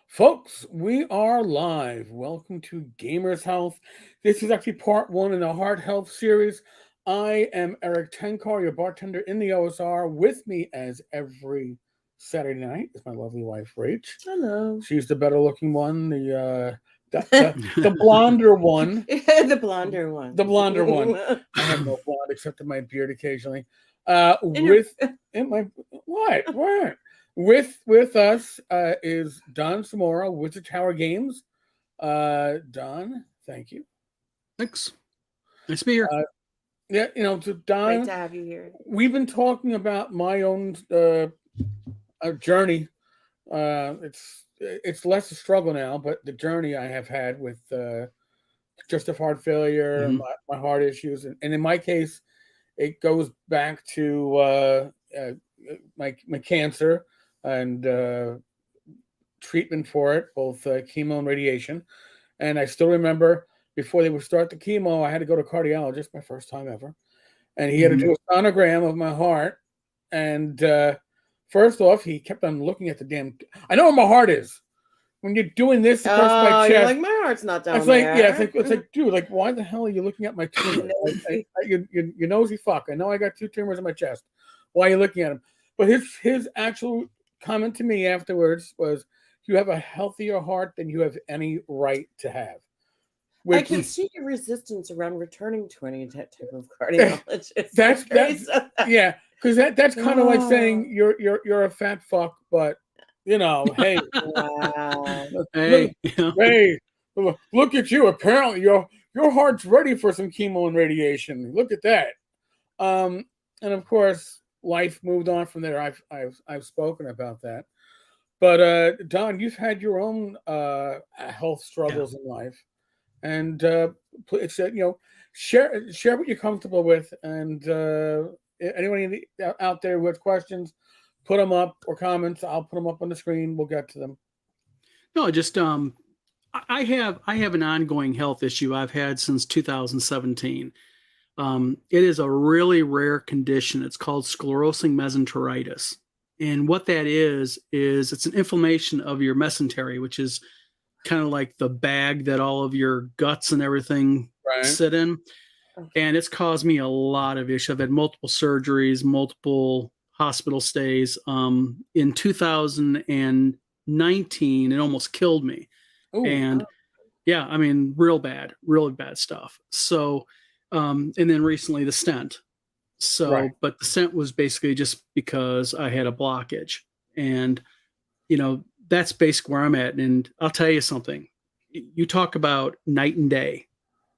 Folks, we are live. Welcome to Gamers Health. This is actually part one in the Heart Health series. I am Rach Tenkar, your bartender in the OSR. With me, as every Saturday night, is my lovely wife, Rach. Hello. She's the better looking one, the blonder one. The blonder one. The blonder one. I have no blonde except in my beard occasionally. In your- With in my what? With us is Don Semora, Wizard Tower Games. Don, thank you. Thanks. Nice to be here. Yeah, to Great Don, to have you here. we've been talking about my own journey. It's less a struggle now, but the journey I have had with congestive heart failure, Mhm. my heart issues, and in my case, it goes back to my cancer and treatment for it, both chemo and radiation. And I still remember before they would start the chemo, I had to go to a cardiologist, my first time ever, and he had to Mhm. do a sonogram of my heart. And first off, he kept on looking at the damn. I know where my heart is. When you're doing this across my You're chest, like, my heart's not down it's like, there. yeah, it's like, dude, like, why the hell are you looking at my tumor? You nosy fuck. I know I got two tumors in my chest. Why are you looking at them? But his actual comment to me afterwards was, "You have a healthier heart than you have any right to have." I Which can see your resistance around returning to any type of cardiologist. that's yeah, because that's kind of like Oh. saying you're a fat fuck, but hey, Wow. Hey, hey, look at you. Apparently, your heart's ready for some chemo and radiation. Look at that. And of course, life moved on from there. I've spoken about that. But Don, you've had your own health struggles in life, and it's share what you're comfortable with, and anyone out there with questions, put them up or comments. I'll put them up on the screen. We'll get to them. no, just I have an ongoing health issue I've had since 2017. It is a really rare condition. It's called sclerosing mesenteritis, and what that is it's an inflammation of your mesentery, which is kind of like the bag that all of your guts and everything Right. sit in. And it's caused me a lot of issues. I've had multiple surgeries, multiple hospital stays. In 2019, it almost killed me. Ooh. And yeah, I mean, really bad stuff. So, and then recently the stent. So, Right. but the stent was basically just because I had a blockage. And, that's basically where I'm at. And I'll tell you something. You talk about night and day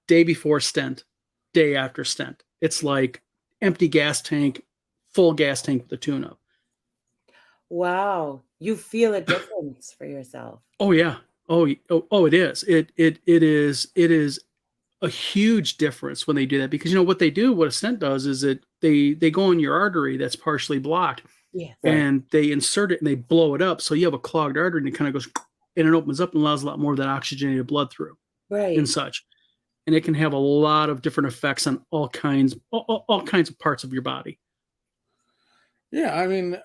before stent, day after stent. It's like empty gas tank, full gas tank with a tune up. Wow. You feel a difference for yourself. Oh yeah. Oh, it is. It is a huge difference when they do that, because what they do, what a stent does is they go in your artery that's partially blocked, Yes. and they insert it and they blow it up, so you have a clogged artery, and it kind of goes and it opens up and allows a lot more of that oxygenated blood through Right. and such. And it can have a lot of different effects on all kinds of parts of your body. Yeah, I mean,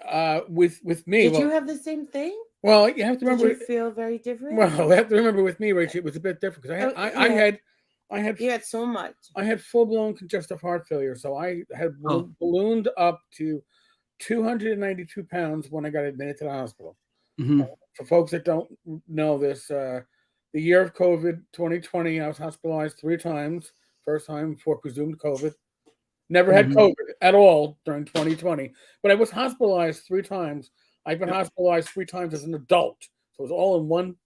with me, Did you have the same thing? well, you have to Did remember. you feel very different? Well, you have to remember with me, Rachel, it was a bit different because You had so much. I had full blown congestive heart failure, so I had ballooned up to 292 pounds when I got admitted to the hospital. Mm-hmm. For folks that don't know this, the year of COVID 2020, I was hospitalized 3 times. First time for presumed COVID. Never had COVID at all during 2020, but I was hospitalized 3 times. I've been hospitalized 3 times as an adult, so it was all in one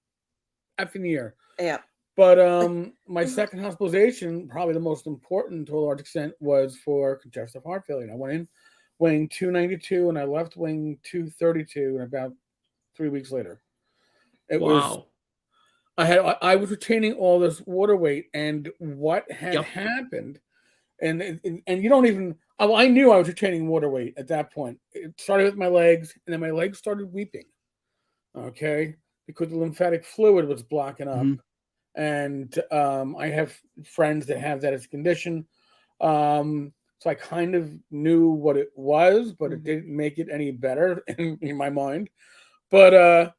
effing year. Yeah. But my second hospitalization, probably the most important to a large extent, was for congestive heart failure. And I went in weighing 292, and I left weighing 232, and about 3 weeks later, it was. I was retaining all this water weight, and what had happened, and you don't even. Oh, I knew I was retaining water weight at that point. It started with my legs, and then my legs started weeping. Okay, because the lymphatic fluid was blocking up. And I have friends that have that as a condition. So I kind of knew what it was, but it didn't make it any better in my mind. But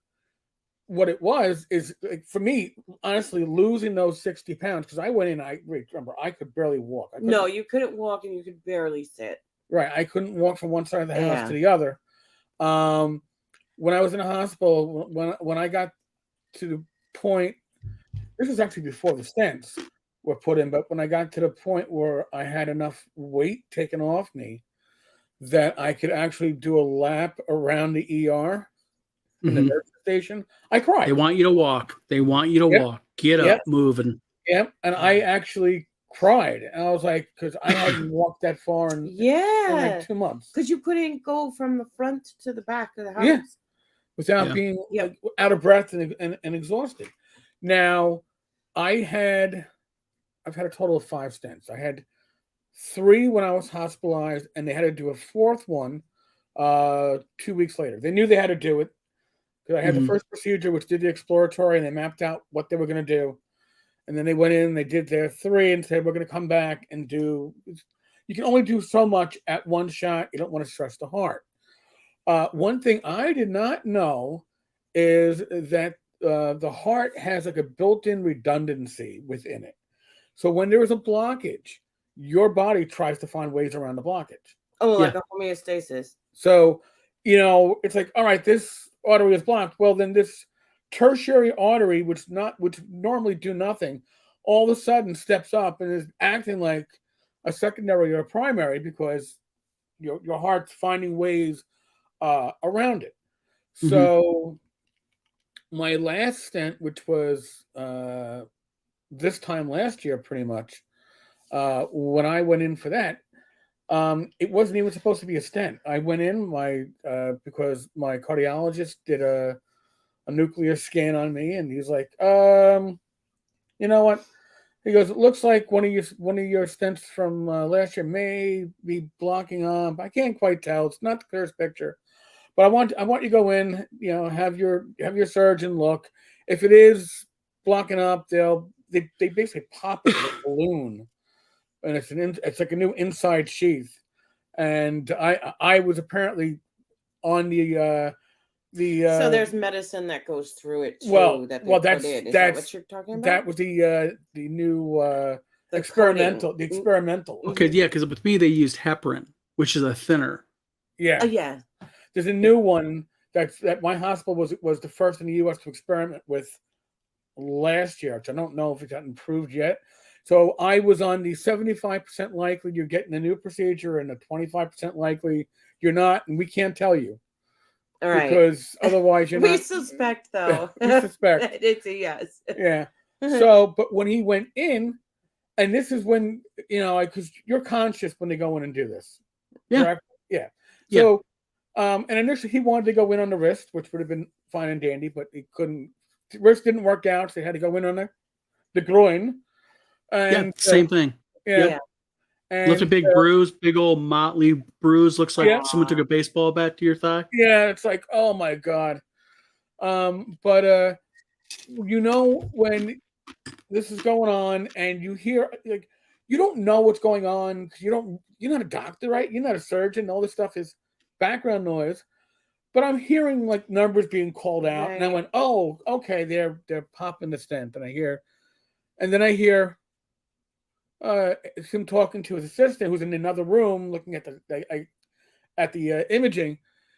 what it was is like, for me, honestly, losing those 60 pounds, because I went in, remember, I could barely walk. No, you couldn't walk and you could barely sit. Right. I couldn't walk from one side of the house Yeah. to the other. When I was in the hospital, when I got to the point, this was actually before the stents were put in, but when I got to the point where I had enough weight taken off me that I could actually do a lap around the ER in the nurse station, I cried. They want you to walk. They want you to walk. Get up, moving. Yep. And I actually cried. And I was like, because I hadn't walked that far in like 2 months. Because you couldn't go from the front to the back of the house. Yeah. Without being like, out of breath and exhausted. Now, I've had a total of 5 stents. I had 3 when I was hospitalized, and they had to do a 4th one 2 weeks later. They knew they had to do it because I had the first procedure, which did the exploratory, and they mapped out what they were going to do. And then they went in, they did their 3 and said, we're going to come back and do. You can only do so much at one shot. You don't want to stress the heart. One thing I did not know is that the heart has like a built-in redundancy within it. So when there is a blockage, your body tries to find ways around the blockage. Oh, like a homeostasis. So, it's like, all right, this artery is blocked. Well, then this tertiary artery, which normally do nothing, all of a sudden steps up and is acting like a secondary or a primary because your heart's finding ways around it. So my last stent, which was this time last year, pretty much, when I went in for that, it wasn't even supposed to be a stent. I went in because my cardiologist did a nuclear scan on me, and he's like, you know what? He goes, it looks like one of your stents from last year may be blocking on. I can't quite tell. It's not the clearest picture, but I want you to go in. Have your surgeon look. If it is blocking up, they basically pop it with a balloon, and it's like a new inside sheath. And I was apparently on the so there's medicine that goes through it too. That's that what you're talking about? That was the new experimental. The experimental. Okay, yeah, because with me they used heparin, which is a thinner. Yeah. Yeah. There's a new one that my hospital was the first in the U.S. to experiment with last year, which I don't know if it's gotten approved yet. So I was on the 75% likely you're getting a new procedure and the 25% likely you're not, and we can't tell you. All right. Because otherwise you're not. We suspect, though. We suspect. It's a yes. Yeah. So, but when he went in, and this is when, because you're conscious when they go in and do this. Yeah. Correct? Yeah. So, and initially he wanted to go in on the wrist, which would have been fine and dandy, but he couldn't. The wrist didn't work out, so they had to go in on the groin. And, same thing. Yeah. And, left a big bruise, big old motley bruise. Looks like someone took a baseball bat to your thigh. Yeah, it's like, oh my God. But when this is going on and you hear, like, you don't know what's going on because you're not a doctor, right? You're not a surgeon. All this stuff is background noise. But I'm hearing like numbers being called out, and I went, "Oh, okay, they're popping the stent." And then I hear him talking to his assistant, who's in another room, looking at the imaging,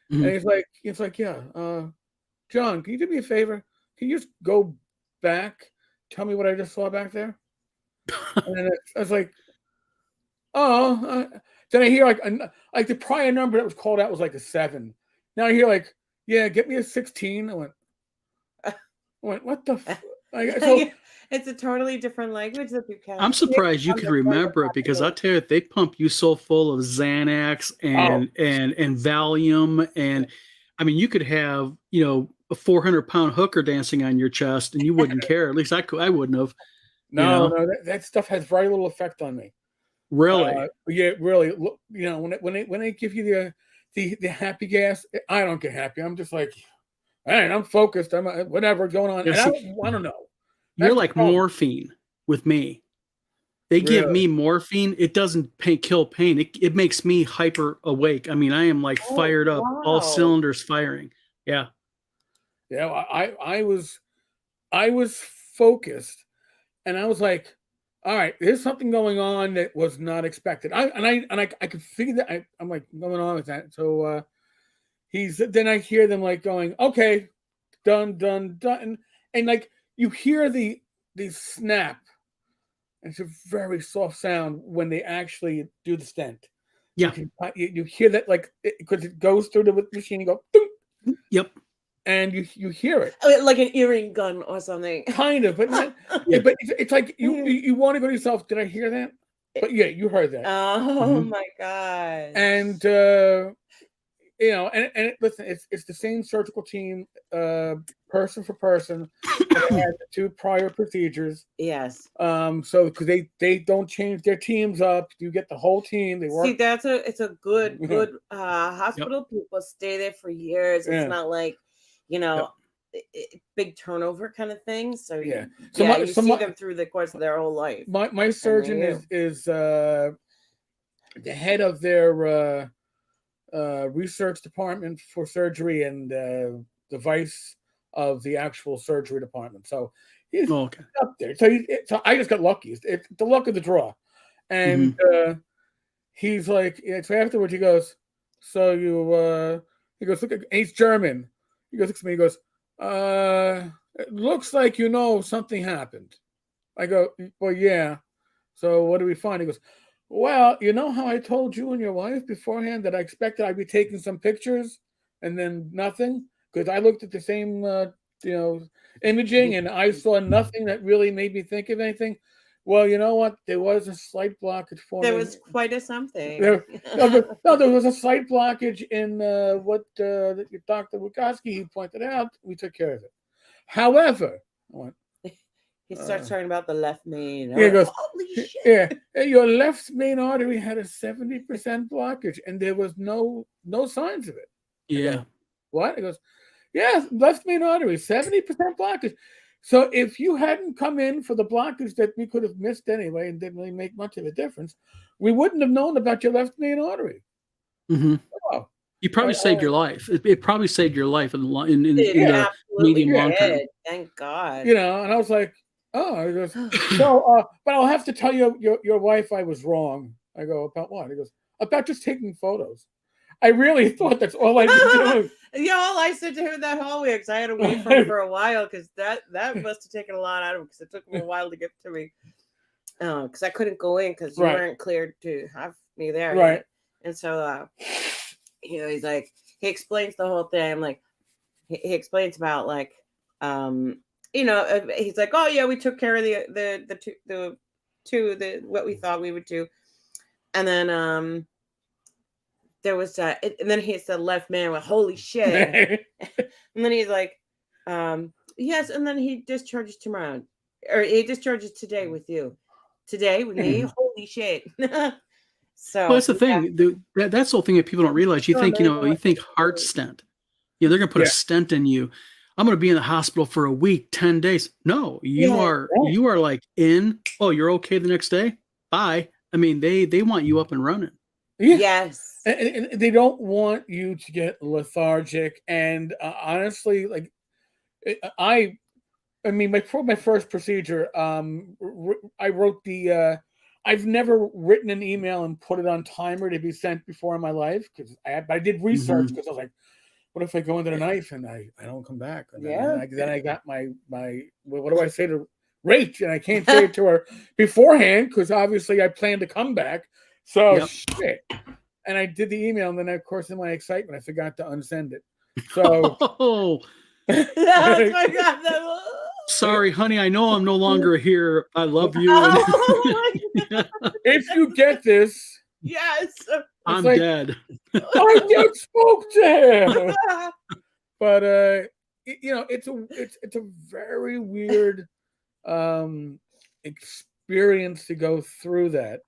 and he's like, "Yeah, John, can you do me a favor? Can you just go back, tell me what I just saw back there?" And then I was like, "Oh." Then I hear like the prior number that was called out was like a 7. Now I hear like, yeah, get me a 16. I went, what the? It's a totally different language that you can. I'm surprised you could remember it because I tell you, they pump you so full of Xanax and Valium, and I mean, you could have a 400-pound hooker dancing on your chest, and you wouldn't care. At least I wouldn't have. No, that stuff has very little effect on me. Really? Yeah, really. When they give you the happy gas, I don't get happy. I'm just like, all right, I'm focused. I'm whatever going on. Yeah, I don't know. You're like morphine with me. They give me morphine. It doesn't kill pain. It makes me hyper awake. I mean, I am like fired up, all cylinders firing. Yeah. Yeah, I was focused, and I was like, all right, there's something going on that was not expected. I could figure that. I'm like going on with that. So then I hear them like going, okay, done, and like you hear the snap. It's a very soft sound when they actually do the stent. Yeah, you hear that like because it goes through the machine. You go, boom, yep, and you hear it like an earring gun or something. kind of, but not. Yeah. But it's like you want to go to yourself. Did I hear that? But yeah, you heard that. Oh my god! And listen, it's the same surgical team, person for person. They had the 2 prior procedures. Yes. So because they don't change their teams up, you get the whole team. They work. See, it's a good hospital. Yep. People stay there for years. It's not like, big turnover kind of thing. So you see them through the course of their whole life. My surgeon is the head of their research department for surgery and the vice of the actual surgery department. So he's up there. So I just got lucky. It's the luck of the draw. And he's like, so afterwards he goes, so he goes, look, he's German. He goes, looks at me, he goes, it looks like something happened. I go, well, yeah. So what do we find? He goes, well, you know how I told you and your wife beforehand that I expected I'd be taking some pictures and then nothing? Because I looked at the same, imaging and I saw nothing that really made me think of anything. Well, you know what? There was a slight blockage for me. There was quite a something. There was a slight blockage in what Dr. Wukoski he pointed out. We took care of it. However, he starts talking about the left main. He goes, holy shit. Yeah, your left main artery had a 70% blockage, and there was no signs of it. Yeah. Go, what? He goes, yeah, left main artery, 70% blockage. So if you hadn't come in for the blockage that we could have missed anyway and didn't really make much of a difference, we wouldn't have known about your left main artery. Mm-hmm. Oh. You probably saved your life. It probably saved your life in the medium long term. Thank God. And I was like, oh, he goes, so, but I'll have to tell your wife I was wrong. I go, about what? He goes, about just taking photos. I really thought that's all I'd be doing. All I said to him that whole week, because I had to wait for him for a while, because that must have taken a lot out of him, because it took him a while to get to me. Because I couldn't go in, because you weren't cleared to have me there. Right. And so, he's like, he explains the whole thing. I'm like, he explains about, like, he's like, oh yeah, we took care of the what we thought we would do, and then there was and then he said left man with holy shit, and then he's like, yes, and then he discharges tomorrow, or he discharges today with you, today with me, holy shit. So that's the thing. That's the whole thing that people don't realize. You think heart stent. Yeah, they're gonna put a stent in you. I'm going to be in the hospital for a week, 10 days. No, you are like in. Oh, you're okay the next day. Bye. I mean, they want you up and running. Yeah. Yes, and they don't want you to get lethargic. And honestly, like I mean, my first procedure, I wrote I've never written an email and put it on timer to be sent before in my life because I did research because I was like, what if I go into the knife and I don't come back? And then I got my what do I say to Rach? And I can't say it to her beforehand because obviously I planned to come back. So shit. And I did the email, and then of course in my excitement I forgot to unsend it. So sorry, honey. I know I'm no longer here. I love you. If you get this, yes. I'm dead. I just spoke to him. But it's a very weird experience to go through that.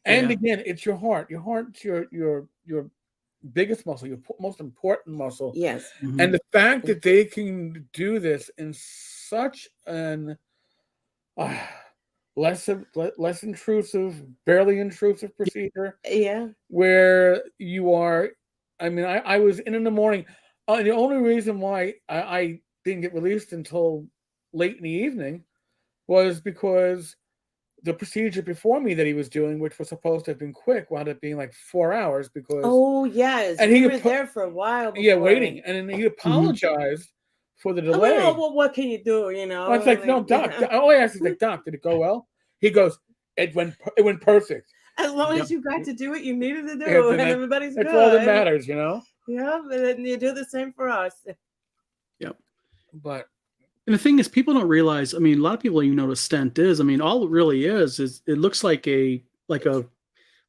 And again, it's your heart. Your heart's your biggest muscle, your most important muscle. Yes. Mm-hmm. And the fact that they can do this in such an less intrusive, barely intrusive procedure. Yeah. Where you are, I mean, I was in the morning. The only reason why didn't get released until late in the evening was because the procedure before me that he was doing, which was supposed to have been quick, wound up being like 4 hours because Oh yes, and we he were there for a while. yeah, before. waiting, and then he apologized for the I mean, delay. oh, well, what can you do? You know, Well, it's like, no, Doc. All I asked is like, Doc, did it go well? He goes, it went perfect. As long Yep. as you got to do what you needed to do, Yeah, and then everybody's That's good. all that matters, you know. Yeah, and then you do the same for us. Yep. But And the thing is, people don't realize. I mean, a lot of people don't even know what a stent is. I mean, all it really is it looks like a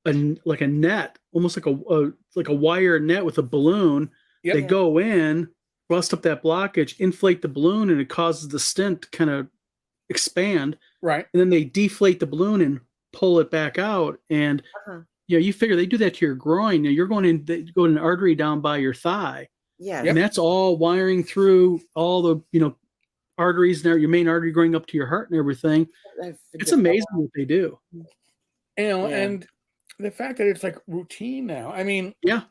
net, almost like a wire net with a balloon. Yep. They go in, bust up that blockage, inflate the balloon, and it causes the stent to kind of expand. right, And then they deflate the balloon and pull it back out. And you figure they do that to your groin. You're going in, they go in an artery down by your thigh, Yeah, and that's all wiring through all the arteries there, your main artery going up to your heart and everything. It's amazing what they do. and the fact that it's like routine now. I mean, Yeah.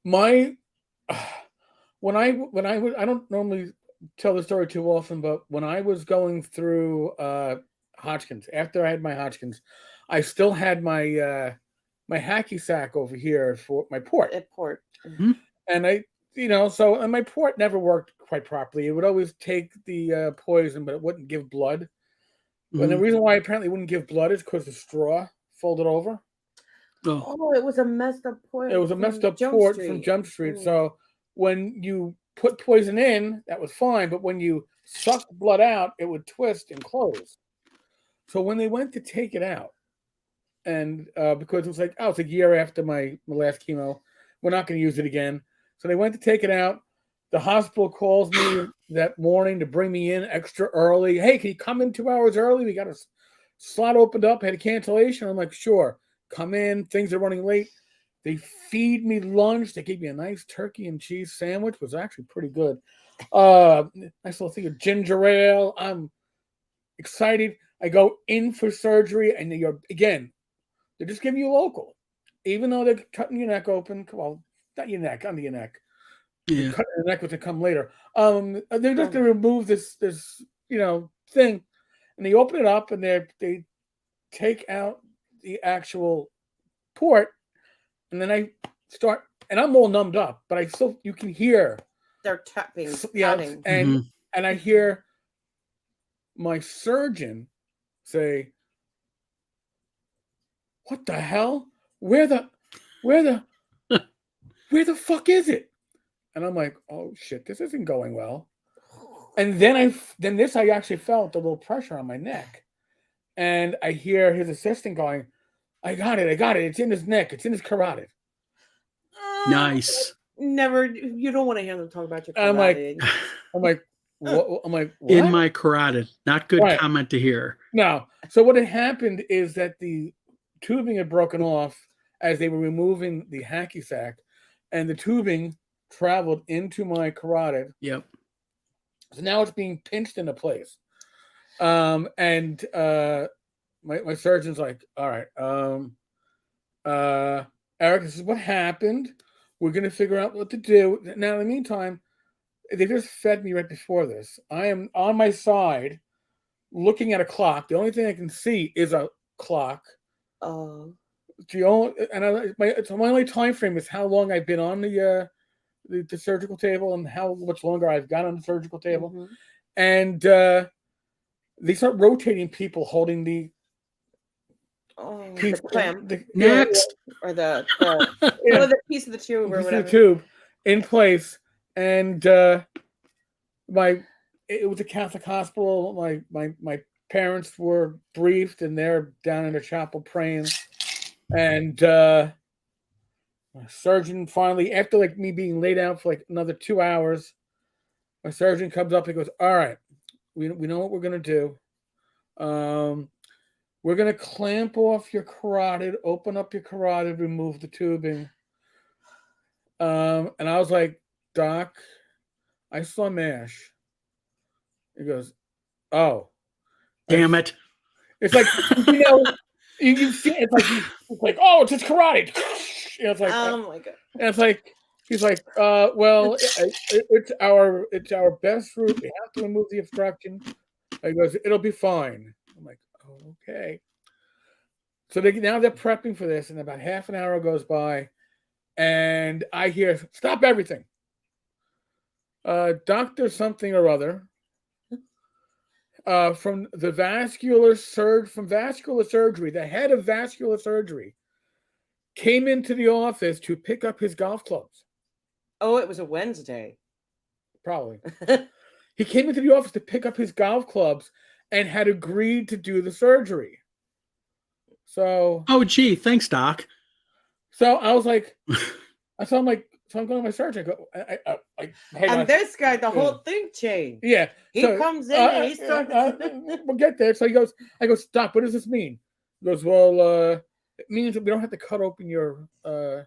my when I was, I don't normally tell the story too often, but when I was going through Hodgkin's, after I had my Hodgkin's, I still had my my hacky sack over here for my port. At port. And I, and my port never worked quite properly. It would always take the poison, but it wouldn't give blood. And the reason why apparently it wouldn't give blood is because the straw folded over. Oh, it was a messed up port. It was a messed up port from Jump Street. So when you put poison in, that was fine. But when you sucked blood out, it would twist and close. So when they went to take it out, and because it was like, it's a year after my last chemo, we're not going to use it again. So they went to take it out. The hospital calls me that morning to bring me in extra early. Hey, can you come in 2 hours early? We got a slot opened up, had a cancellation. I'm like, sure. Come in. Things are running late. They feed me lunch. They gave me a nice turkey and cheese sandwich. It was actually pretty good. Nice little thing of ginger ale. I'm excited. I go in for surgery, and they're just giving you local. Even though they're cutting your neck open. Well, not your neck, under your neck. Yeah. Cutting the neck to come later. They're just going to remove this thing, and they open it up, and they take out the actual port, and then I start, and I'm all numbed up, but you can hear they're tapping, and I hear my surgeon say, "What the hell? Where the fuck is it?" And I'm like, "Oh shit, this isn't going well." And then I actually felt a little pressure on my neck, and I hear his assistant going, I got it. It's in his neck. It's in his carotid." Nice. Never. You don't want to hear them talk about your carotid. I'm like, what? I'm like, what? In my carotid. Not good comment to hear. No. So what had happened is that the tubing had broken off as they were removing the hacky sack, and the tubing traveled into my carotid. Yep. So now it's being pinched into place. My surgeon's like, all right, Eric, this is what happened. We're going to figure out what to do. Now, in the meantime, they just fed me right before this. I am on my side looking at a clock. The only thing I can see is a clock. Oh. My only time frame is how long I've been on the surgical table and how much longer I've got on the surgical table. And they start rotating people holding the piece, the clamp. Next. Or the piece of the tube or whatever. The tube in place. And it was a Catholic hospital. My parents were briefed, and they're down in the chapel praying. And my surgeon finally, after me being laid out for another 2 hours, my surgeon comes up and goes, all right, we know what we're going to do. We're going to clamp off your carotid, open up your carotid, remove the tubing. And I was like, Doc, I saw MASH. He goes, oh. Damn it. It's like, you see, it's like, oh, it's his carotid. It's like, oh my God. And it's like, He's like, well, it's our best route. We have to remove the obstruction. He goes, it'll be fine. I'm like, oh, okay. So now they're prepping for this, and about half an hour goes by, and I hear, stop everything. Doctor something or other from vascular surgery, the head of vascular surgery, came into the office to pick up his golf clubs. Oh, it was a Wednesday. Probably. He came into the office to pick up his golf clubs and had agreed to do the surgery. So. Oh, gee, thanks, Doc. So I was like, I'm going to my surgeon. I go, and this guy, the whole thing changed. Yeah. He comes in and he starts. We'll get there. So I go, stop. What does this mean? He goes, well, it means that we don't have to cut open your carotid.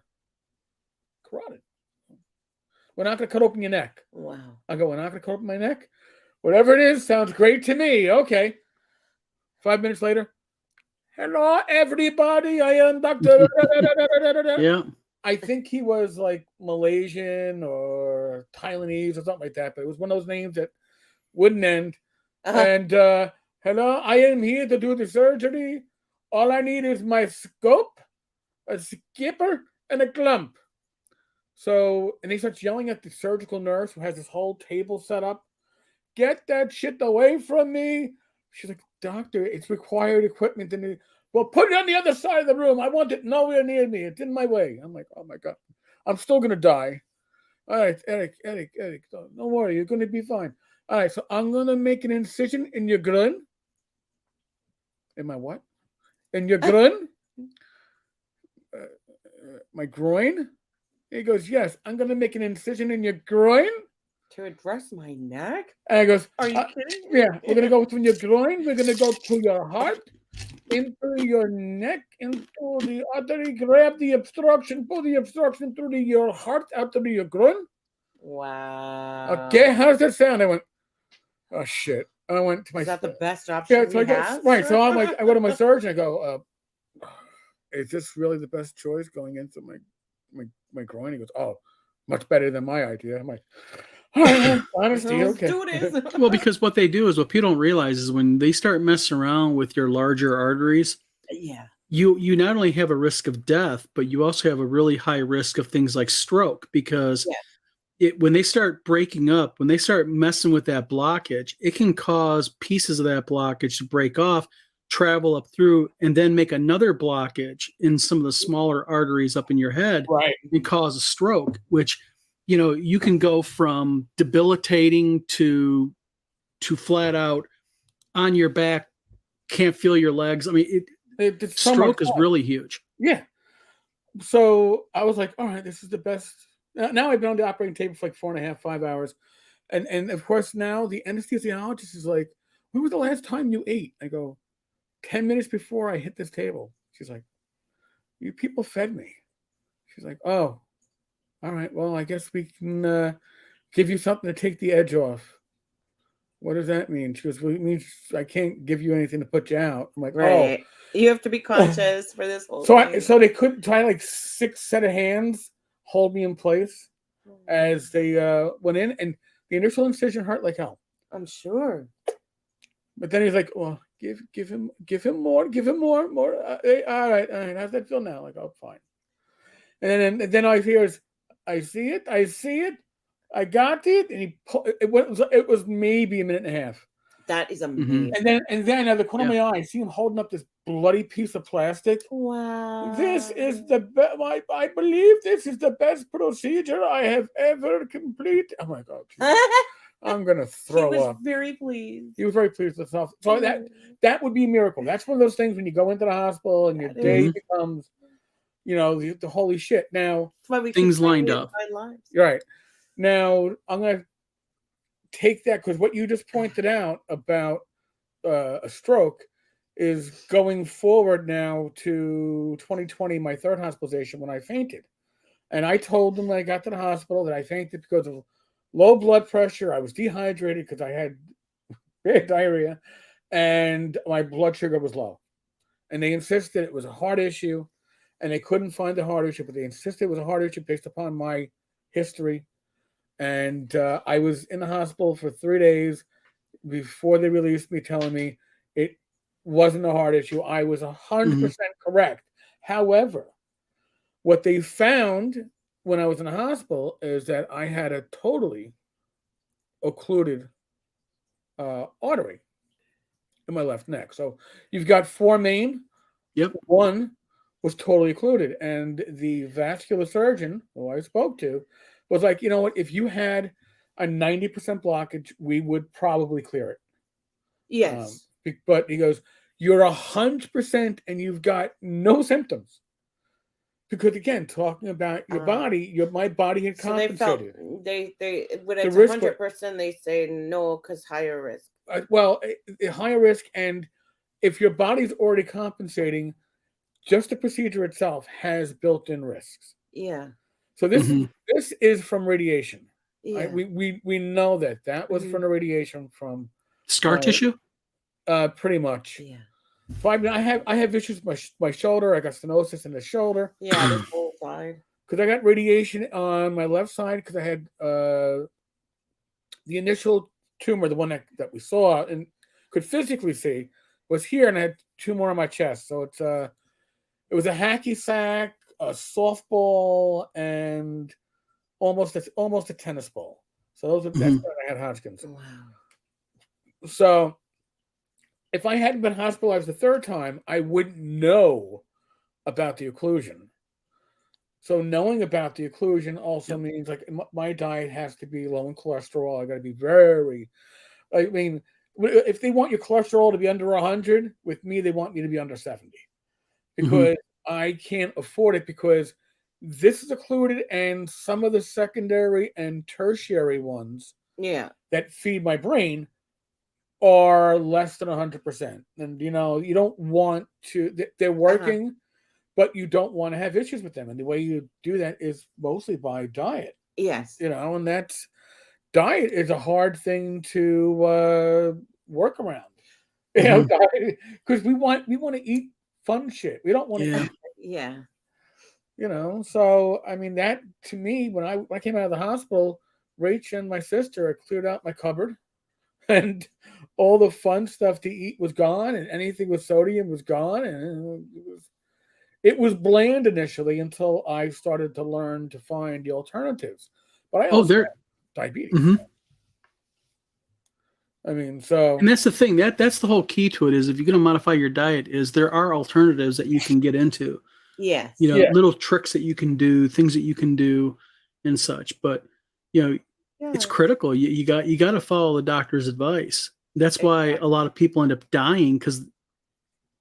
We're not going to cut open your neck. Wow. I go, we're not going to cut open my neck? Whatever it is, sounds great to me. Okay. 5 minutes later, hello, everybody. I am Dr. Yeah. I think he was like Malaysian or Taiwanese or something like that, but it was one of those names that wouldn't end. And hello, I am here to do the surgery. All I need is my scope, a skipper, and a clump. So, and he starts yelling at the surgical nurse who has this whole table set up. Get that shit away from me. She's like, doctor, it's required equipment. And well, put it on the other side of the room. I want it nowhere near me. It's in my way. I'm like, oh my God, I'm still going to die. All right, Eric, don't worry. You're going to be fine. All right, so I'm going to make an incision in your groin. In my what? In your groin? My groin? He goes, yes, I'm going to make an incision in your groin. To address my neck? And he goes, are you kidding? Yeah, we're going to go through your groin. We're going to go to your heart, into your neck, into the artery. Grab the obstruction, pull the obstruction through your heart, out through your groin. Wow. Okay, how does that sound? I went, oh, shit. I went to my... Is that the best option so I go, right, so I'm like, I go to my surgeon. I go, is this really the best choice going into my groin? He goes, oh, much better than my idea. I'm like, all right, honesty, okay. Let's do this. Well, because what they do is, what people don't realize is when they start messing around with your larger arteries, yeah, you not only have a risk of death, but you also have a really high risk of things like stroke, because when they start breaking up, when they start messing with that blockage, it can cause pieces of that blockage to break off, travel up through, and then make another blockage in some of the smaller arteries up in your head, right, and cause a stroke, which, you know, you can go from debilitating to flat out on your back, can't feel your legs. I mean, stroke is really huge. Yeah. So I was like, all right, this is the best. Now I've been on the operating table for like 4.5, 5 hours. And of course, now the anesthesiologist is like, when was the last time you ate? I go, 10 minutes before I hit this table. She's like, you people fed me. She's like, oh, all right, well, I guess we can give you something to take the edge off. What does that mean? She goes, well, it means I can't give you anything to put you out. I'm like, right. Oh. You have to be conscious for this whole thing. So they couldn't try like 6 set of hands hold me in place as they went in, and the initial incision hurt like hell. I'm sure. But then he's like, well, give him more. All right. How's that feel now? Like, oh, fine. And then I hear, I see it. I got it. And it was maybe a minute and a half. That is amazing. And then out of the corner of my eye, I see him holding up this bloody piece of plastic. Wow. This is the best. I believe this is the best procedure I have ever completed. I'm like, oh, I'm gonna throw up. He was very pleased. He was very pleased with himself. So that would be a miracle. That's one of those things when you go into the hospital and your day becomes, you know, the holy shit. Now things lined up. You're right. Now I'm gonna take that, because what you just pointed out about a stroke is going forward now to 2020, my third hospitalization, when I fainted. And I told them when I got to the hospital that I fainted because of low blood pressure. I was dehydrated because I had bad diarrhea, and my blood sugar was low. And they insisted it was a heart issue, and they couldn't find the heart issue, but they insisted it was a heart issue based upon my history, and I was in the hospital for 3 days before they released me, telling me it wasn't a heart issue. I was 100% correct. However, what they found when I was in the hospital is that I had a totally occluded artery in my left neck. So you've got four main. Yep. One was totally occluded, and the vascular surgeon who I spoke to was like, you know what? If you had a 90% blockage, we would probably clear it. Yes. But he goes, you're 100% and you've got no symptoms. Because again, talking about your body, my body had so they compensated. felt they when it's risk 100%, they say no because higher risk. Well, a higher risk, and if your body's already compensating, just the procedure itself has built-in risks. Yeah. So this is from radiation. Yeah. We know that was from the radiation from scar tissue. Pretty much. Yeah. So I mean, I have issues with my shoulder. I got stenosis in the shoulder. Yeah, the whole side. Because I got radiation on my left side because I had the initial tumor, the one that we saw and could physically see, was here, and I had two more on my chest. So it was a hacky sack, a softball, and almost a tennis ball. So that's when I had Hodgkin's. Wow. So if I hadn't been hospitalized the third time, I wouldn't know about the occlusion. So knowing about the occlusion also means like my diet has to be low in cholesterol. I got to be very, I mean, if they want your cholesterol to be under 100, with me, they want me to be under 70 because I can't afford it, because this is occluded, and some of the secondary and tertiary ones that feed my brain are less than 100%. And, you don't want to, they're working, but you don't want to have issues with them. And the way you do that is mostly by diet. Yes. And diet is a hard thing to work around. Because we want to eat fun shit. We don't want to eat. Yeah. So I mean, that to me, when I came out of the hospital, Rach and my sister had cleared out my cupboard, and all the fun stuff to eat was gone, and anything with sodium was gone, and it was bland initially until I started to learn to find the alternatives. But I also had diabetes. I mean, and that's the thing, that's the whole key to it, is if you're going to modify your diet, is there are alternatives that you can get into. Yes. Little tricks that you can do, things that you can do and such. But, it's critical. You got to follow the doctor's advice. That's why a lot of people end up dying, because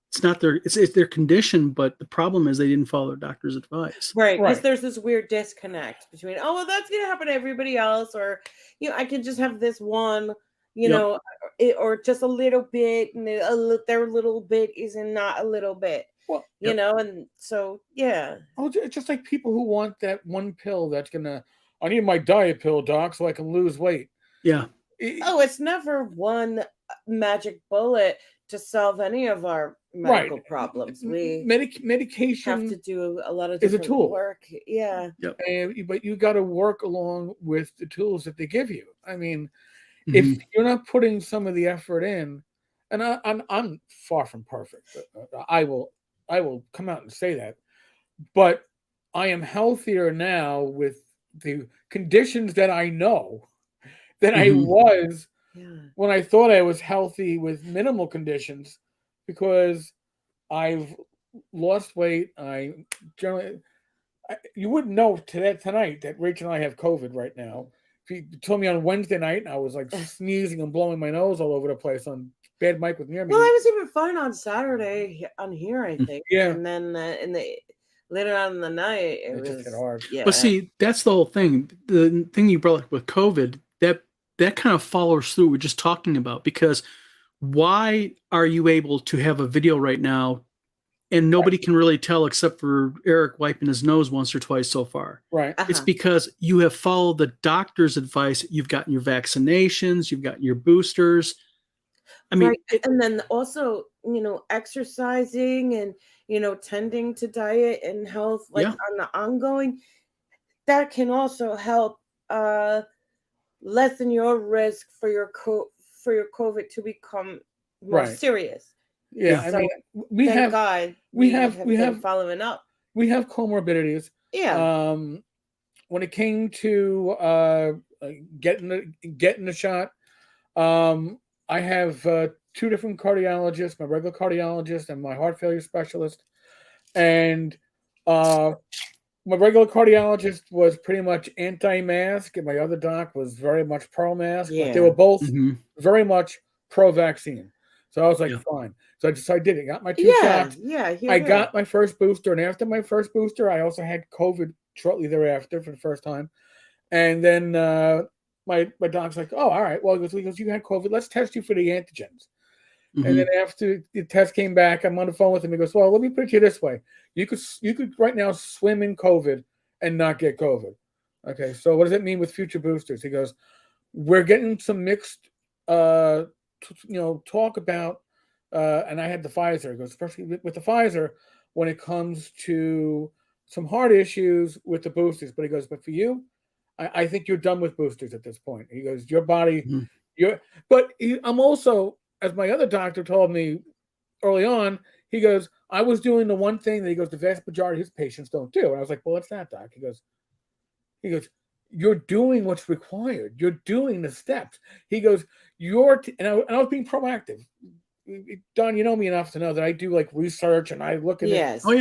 it's not it's their condition, but the problem is they didn't follow their doctor's advice. Right. Because there's this weird disconnect between, oh, well, that's going to happen to everybody else. Or, I can just have this one, or just a little bit, and their little bit is not a little bit. Well, and so, yeah. Oh, it's just like people who want that one pill that's I need my diet pill, doc, so I can lose weight. Yeah. It's never one magic bullet to solve any of our medical problems. We medication have to do a lot of different work. Yeah. But you got to work along with the tools that they give you. I mean, if you're not putting some of the effort in, and I'm far from perfect, I will come out and say that, but I am healthier now with the conditions that I know than I was when I thought I was healthy with minimal conditions, because I've lost weight. You wouldn't know tonight that Rach and I have COVID right now. If you told me on Wednesday night, I was like sneezing and blowing my nose all over the place on bad mic was near me. Well, I was even fine on Saturday on here, I think. Yeah. And then later on in the night, it was just hit hard. Yeah. But see, that's the whole thing. The thing you brought up with COVID, that kind of follows through what we're just talking about, because why are you able to have a video right now and nobody can really tell except for Eric wiping his nose once or twice so far? Right. It's because you have followed the doctor's advice. You've gotten your vaccinations, you've gotten your boosters. I mean, and then also, exercising and, tending to diet and health, on the ongoing, that can also help lessen your risk for your COVID to become more Right. serious. Yeah, I So mean, we thank have God we we have have we been have following up. we have comorbidities. Yeah. When it came to getting the shot, I have two different cardiologists, my regular cardiologist and my heart failure specialist. And my regular cardiologist was pretty much anti-mask, and my other doc was very much pro-mask, but they Yeah. were both Mhm. very much pro-vaccine. So I was like, Yeah. fine. So I did it. Got my two Yeah. shots. Yeah. I got my first booster, and after my first booster, I also had COVID shortly thereafter for the first time. And then my doc's like, "Oh, all right. Well, he goes, you had COVID. Let's test you for the antigens." And then Mhm. after the test came back, I'm on the phone with him. He goes, "Well, let me put it to you this way: you could right now swim in COVID and not get COVID." Okay, so what does it mean with future boosters? He goes, "We're getting some mixed, talk about." And I had the Pfizer. He goes, especially with the Pfizer, when it comes to some heart issues with the boosters. But he goes, "But for you, I think you're done with boosters at this point." He goes, "Your body, Mhm. I'm also, as my other doctor told me early on, he goes, I was doing the one thing that he goes, the vast majority of his patients don't do." And I was like, "Well, what's that, doc?" He goes, "You're doing what's required. You're doing the steps." He goes, and I was being proactive. Don, you know me enough to know that I do like research and I look at it, Yes. Oh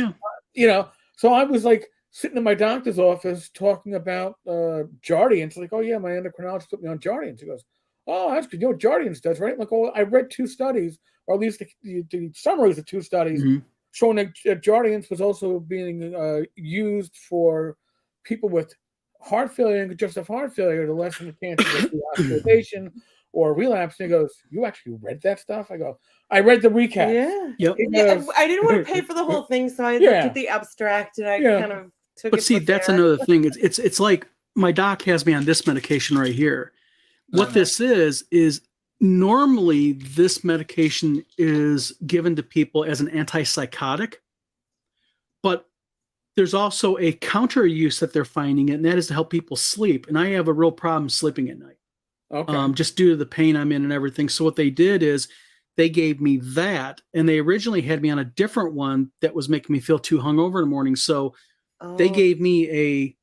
yeah. So I was like sitting in my doctor's office talking about Jardiance. Like, "Oh yeah, my endocrinologist put me on Jardiance." He goes, "Oh, that's good. You know what Jardiance does, right?" I'm like, "Oh, I read two studies, or at least the summaries of two studies, Mhm. showing that Jardiance was also being used for people with heart failure and congestive heart failure to lessen the chances of hospitalization or relapse." And he goes, "You actually read that stuff?" I go, "I read the recaps." Yeah. Yep. He Yeah. goes, I didn't want to pay for the whole thing, so I looked Yeah. at the abstract and I Yeah. kind of took But it see, from that's there. another thing. It's like my doc has me on this medication right here. What Uh-huh. this is normally this medication is given to people as an antipsychotic, but there's also a counter use that they're finding, and that is to help people sleep. And I have a real problem sleeping at night, Okay. just due to the pain I'm in and everything. So what they did is they gave me that, and they originally had me on a different one that was making me feel too hungover in the morning. So they Oh, gave me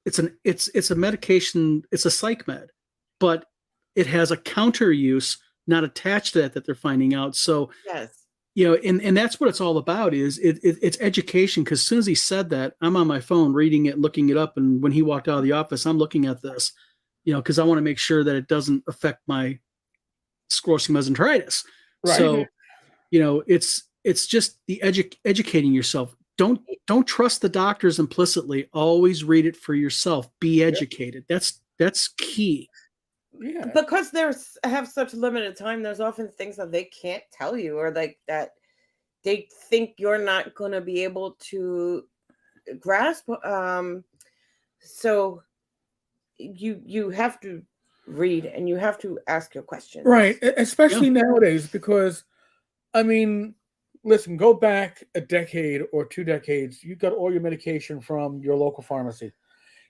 it's a medication, it's a psych med, but it has a counter use not attached to that they're finding out. So yes. and that's what it's all about is it's education. Because as soon as he said that, I'm on my phone reading it, looking it up, and when he walked out of the office, I'm looking at this, because I want to make sure that it doesn't affect my sclerosing mesenteritis. Right. So it's just the educating yourself. Don't trust the doctors implicitly. Always read it for yourself. Be educated. That's key. Yeah. Because there's have such limited time, there's often things that they can't tell you, or like that they think you're not going to be able to grasp. So you have to read and you have to ask your questions. Right. Yeah. Especially nowadays, because I mean, listen, go back a decade or 2 decades, you got all your medication from your local pharmacy.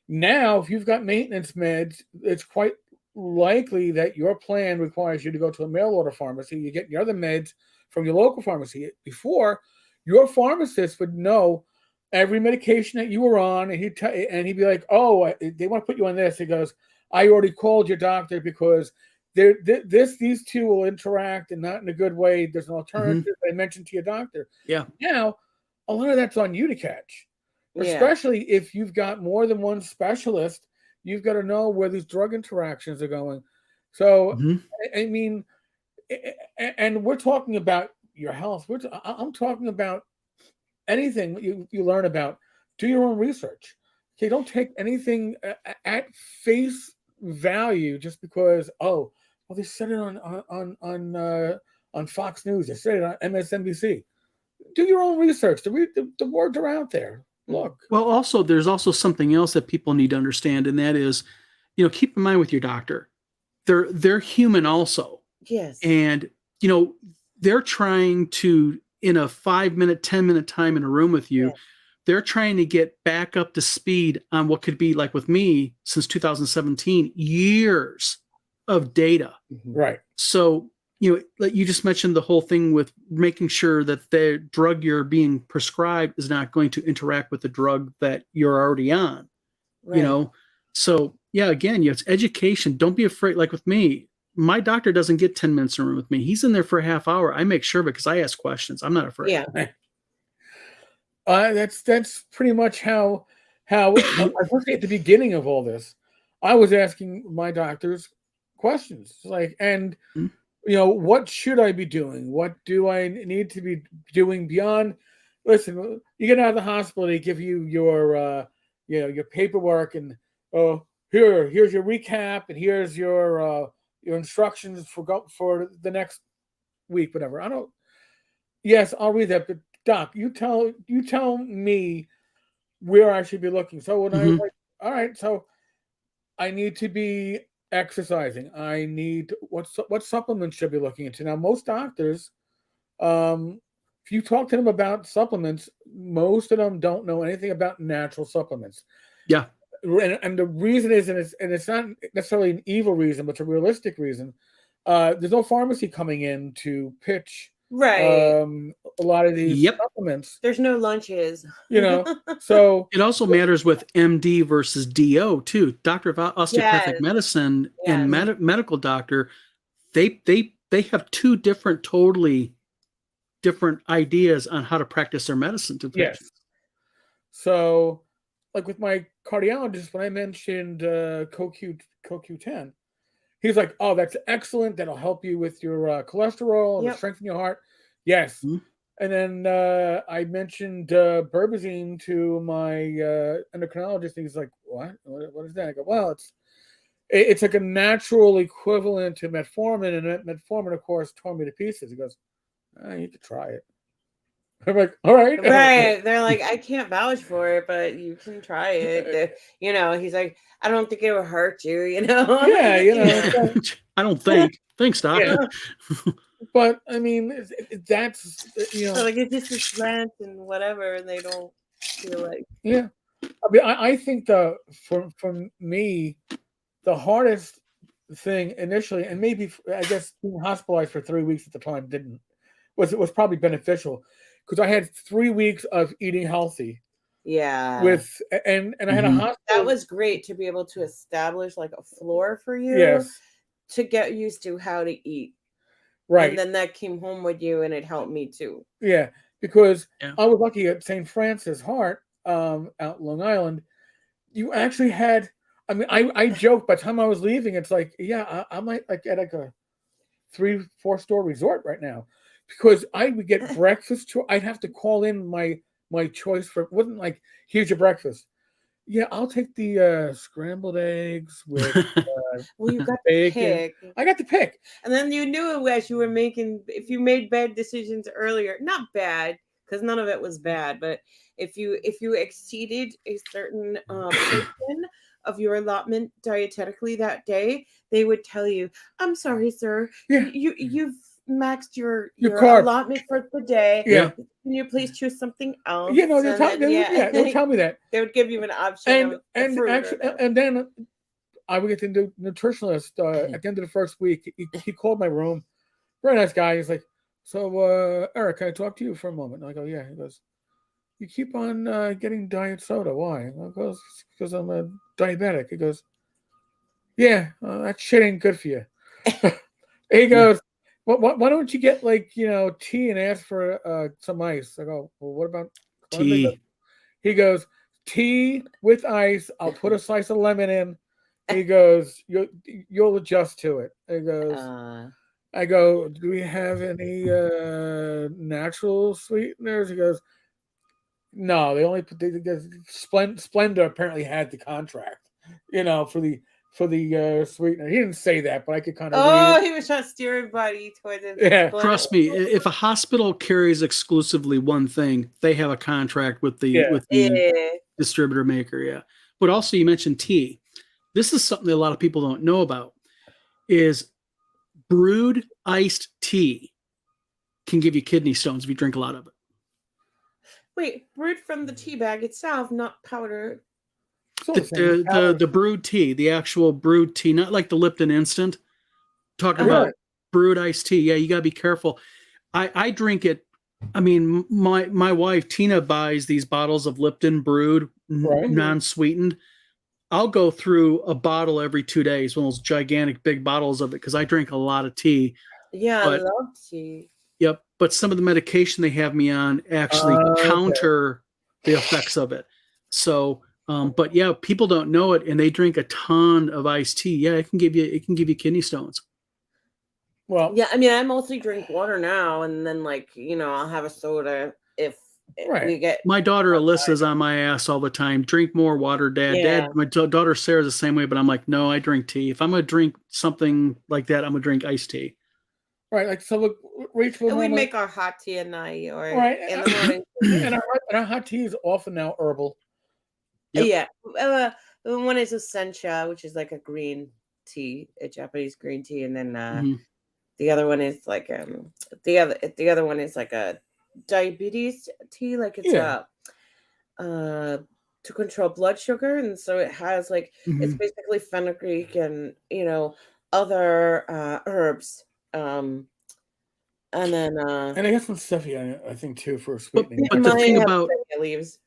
Now, if you've got maintenance meds, it's quite likely that your plan requires you to go to a mail order pharmacy. You get your other meds from your local pharmacy. Before, your pharmacist would know every medication that you were on, and he'd be like, "Oh, they want to put you on this." He goes, "I already called your doctor because these two will interact and not in a good way. There's an alternative I mentioned to your doctor." Yeah. Now, a lot of that's on you to catch. Yeah. Especially if you've got more than one specialist, you've got to know where these drug interactions are going. So, Mhm. I mean, and we're talking about your health. I'm talking about anything you learn about. Do your own research. Okay, don't take anything at face value just because well they said it on Fox News. They said it on MSNBC. Do your own research. The words are out there. Look. Well, also there's also something else that people need to understand, and that is, keep in mind with your doctor, they're human also, Yes. and they're trying to, in a 5-minute, 10-minute time in a room with you, Yeah. they're trying to get back up to speed on what could be, like with me, since 2017, years of data. Right. So, like you just mentioned the whole thing with making sure that the drug you're being prescribed is not going to interact with the drug that you're already on. Right. So yeah, again, it's education. Don't be afraid. Like with me, my doctor doesn't get 10 minutes in a room with me. He's in there for a half hour. I make sure because I ask questions. I'm not afraid. Yeah. That's pretty much how especially at the beginning of all this, I was asking my doctors questions like, and what should I be doing? What do I need to be doing beyond? Listen, you get out of the hospital, they give you your your paperwork, and here's your recap, and here's your instructions for the next week, whatever. Yes, I'll read that, but Doc, you tell me where I should be looking. So when I was like, all right, so I need to be exercising. I need what supplements should I be looking into? Now, most doctors, if you talk to them about supplements, most of them don't know anything about natural supplements. Yeah. And the reason is, and it's not necessarily an evil reason, but it's a realistic reason. There's no pharmacy coming in to pitch Right. a lot of these Yep. supplements. There's no lunches. So it also matters with MD versus DO too. Doctor of osteopathic Yes. medicine and Yes. medical doctor, they have two totally different ideas on how to practice their medicine to patients. Yes. So, like with my cardiologist, when I mentioned CoQ10, he's like, "Oh, that's excellent. That'll help you with your cholesterol and strengthen your heart." Yes. Mm-hmm. And then I mentioned Burbazine to my endocrinologist, and he's like, "What? What is that?" I go, "Well, it's like a natural equivalent to metformin, and metformin, of course, tore me to pieces." He goes, "You could try it." I'm like, "All right." Right. They're like, I can't vouch for it, but you can try it. He's like, I don't think it will hurt you, Yeah, I don't think. Thanks, Doc. Yeah. But I mean, that's So like it's just a slant and whatever, and they don't feel like. Yeah, I mean, I think for me, the hardest thing initially, and maybe I guess being hospitalized for 3 weeks at the time was probably beneficial because I had 3 weeks of eating healthy. Yeah. And I had a hospital. That was great to be able to establish like a floor for you. Yes. To get used to how to eat. Right. And then that came home with you, and it helped me too. Yeah, because I was lucky at St. Francis Heart out Long Island. You actually had. I mean, I joked by the time I was leaving, it's like, yeah, I might like at like a 3-4 store resort right now, because I would get breakfast. I'd have to call in my choice for. It wasn't like, here's your breakfast. Yeah, I'll take the scrambled eggs with. Well, you got bacon. to pick. I got to pick, and then you knew as you were making. If you made bad decisions earlier, not bad, because none of it was bad, but if you exceeded a certain portion of your allotment dietetically that day, they would tell you, "I'm sorry, sir. Yeah. You've maxed your allotment for the day. Yeah. Can you please choose something else?" They'll tell me that. They would give you an option. And then I would get the nutritionist at the end of the first week. He called my room. Very nice guy. He's like, "So, Eric, can I talk to you for a moment?" And I go, "Yeah." He goes, "You keep on getting diet soda. Why?" I go, "Because I'm a diabetic." He goes, "Yeah, that shit ain't good for you." He goes, why don't you get tea and ask for some ice?" I go, "Well, what about tea?" He goes, "Tea with ice. I'll put a slice of lemon in." He goes, "You'll adjust to it." He goes, I go, "Do we have any natural sweeteners?" He goes, "No, they only put Splenda apparently had the contract, for the sweetener." He didn't say that, but I could kind of read it. He was trying to steer everybody towards it. Yeah. Trust me, if a hospital carries exclusively one thing, they have a contract with the distributor maker. Yeah. But also, you mentioned tea. This is something that a lot of people don't know about, is brewed iced tea can give you kidney stones if you drink a lot of it. Wait, brewed from the tea bag itself, not powder. Still the same The brewed tea, the actual brewed tea, not like the Lipton instant. Talking Uh-huh. about brewed iced tea. Yeah, you gotta be careful. I drink it. I mean, my wife Tina buys these bottles of Lipton brewed, Right. non-sweetened. I'll go through a bottle every 2 days, one of those gigantic big bottles of it, because I drink a lot of tea. Yeah, But I love tea. yep, but some of the medication they have me on actually Okay. counter the effects of it. So, but yeah, people don't know it, and they drink a ton of iced tea. Yeah, it can give you kidney stones. Well, Yeah, I mean, I mostly drink water now, and then I'll have a soda if Right. we get. My daughter Alyssa's on my ass all the time. Drink more water, Dad. Yeah. Dad, my daughter Sarah's the same way, but I'm like, no, I drink tea. If I'm gonna drink something like that, I'm gonna drink iced tea. right. Like so, look, Rach will We normally make our hot tea at night or right in the morning. and our hot tea is often now herbal. Yep. Yeah, one is Essentia, which is like a green tea, a Japanese green tea, and then Mhm. the other one is like the other one is like a diabetes tea, like it's Yeah. to control blood sugar, and so it has it's Mhm. basically fenugreek and other herbs, and then And I got some stevia in it, I think too, for But sweetening. but the mine thing have about stevia leaves.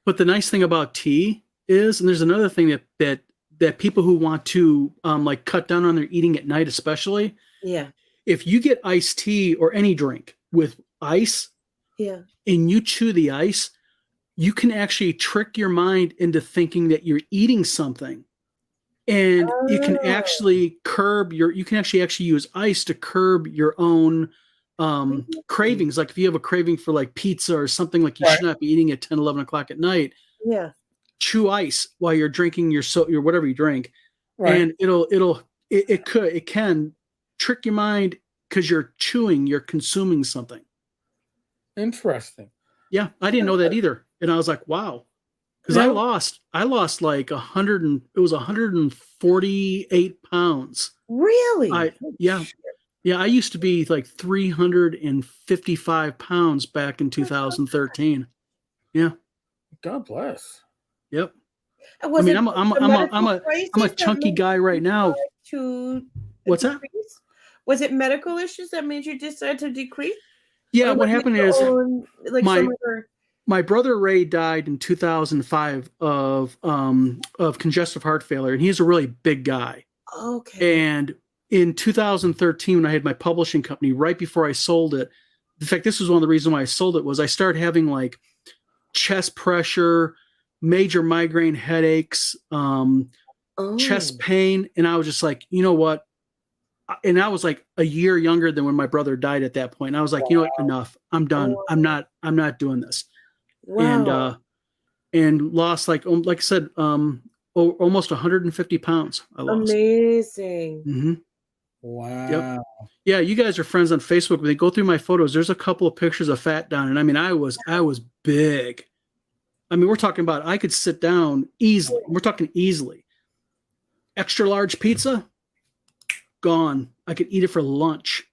but the nice thing about tea is, and there's another thing that people who want to like cut down on their eating at night, especially Yeah, if you get iced tea or any drink with ice yeah. and you chew the ice, you can actually trick your mind into thinking that you're eating something. And you can Oh. actually you can actually use ice to curb your own cravings. Like if you have a craving for like pizza or something, like you Right. should not be eating at 10, 11 o'clock at night, Yeah. chew ice while you're drinking your whatever you drink. Right. And it can trick your mind because you're consuming something. Interesting. Yeah, I didn't know that either. And I was like, wow. Because Now- I lost like 148 pounds. Really? Yeah. I used to be like 355 pounds back in 2013. Yeah. God bless. Yep. Was I mean, it I'm the a medical crisis chunky that guy made right you now. decide to What's that? decrease? Was it medical issues that made you decide to decrease? Yeah. Or What was it happened your is own, some other? my brother Ray died in 2005 of congestive heart failure, and he's a really big guy. Okay. And in 2013, when I had my publishing company, right before I sold it, in fact, this was one of the reasons why I sold it, was I started having like chest pressure, major migraine headaches, chest pain, and I was just like, you know what? And I was like a year younger than when my brother died at that point. And I was like, you know what? Enough. I'm done. Oh. I'm not doing this. Wow. And lost like I said, almost 150 pounds. I lost. Amazing. Mm-hmm. Wow. Yep. Yeah, you guys are friends on Facebook. When they go through my photos, there's a couple of pictures of Fat Don, and I mean, I was big. I mean, we're talking about I could sit down easily. We're talking easily. Extra large pizza, gone. I could eat it for lunch.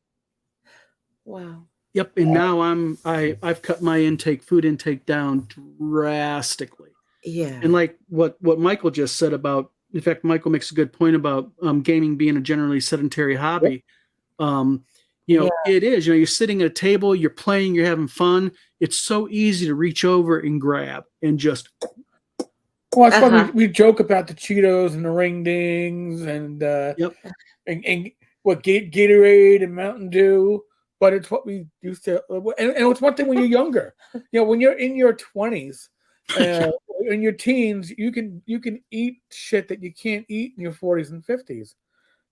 Wow. Yep. And now I've cut my food intake down drastically. Yeah. And like what Michael just said about, in fact, Michael makes a good point about gaming being a generally sedentary hobby. It is, you're sitting at a table, you're playing, you're having fun. It's so easy to reach over and grab and just. Well, that's why we joke about the Cheetos and the ring dings and Yep. and what Gatorade and Mountain Dew, but it's what we used to. And it's one thing when you're younger. When you're in your 20s, in your teens, you can eat shit that you can't eat in your 40s and 50s.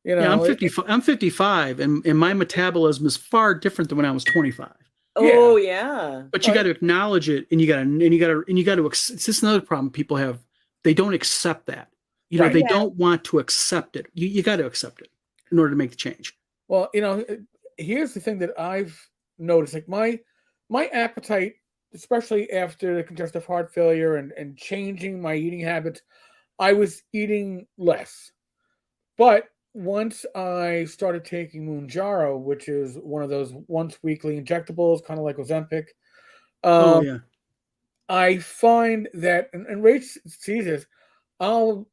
I'm 55. I'm 55, and my metabolism is far different than when I was 25. Oh yeah. But you got to acknowledge it, and you got to. It's just another problem people have. They don't accept that. They don't want to accept it. You got to accept it in order to make the change. Well, here's the thing that I've noticed. Like my appetite, especially after the congestive heart failure and changing my eating habits, I was eating less. But once I started taking Mounjaro, which is one of those once weekly injectables, kind of like Ozempic, I find that, and Rach sees this, especially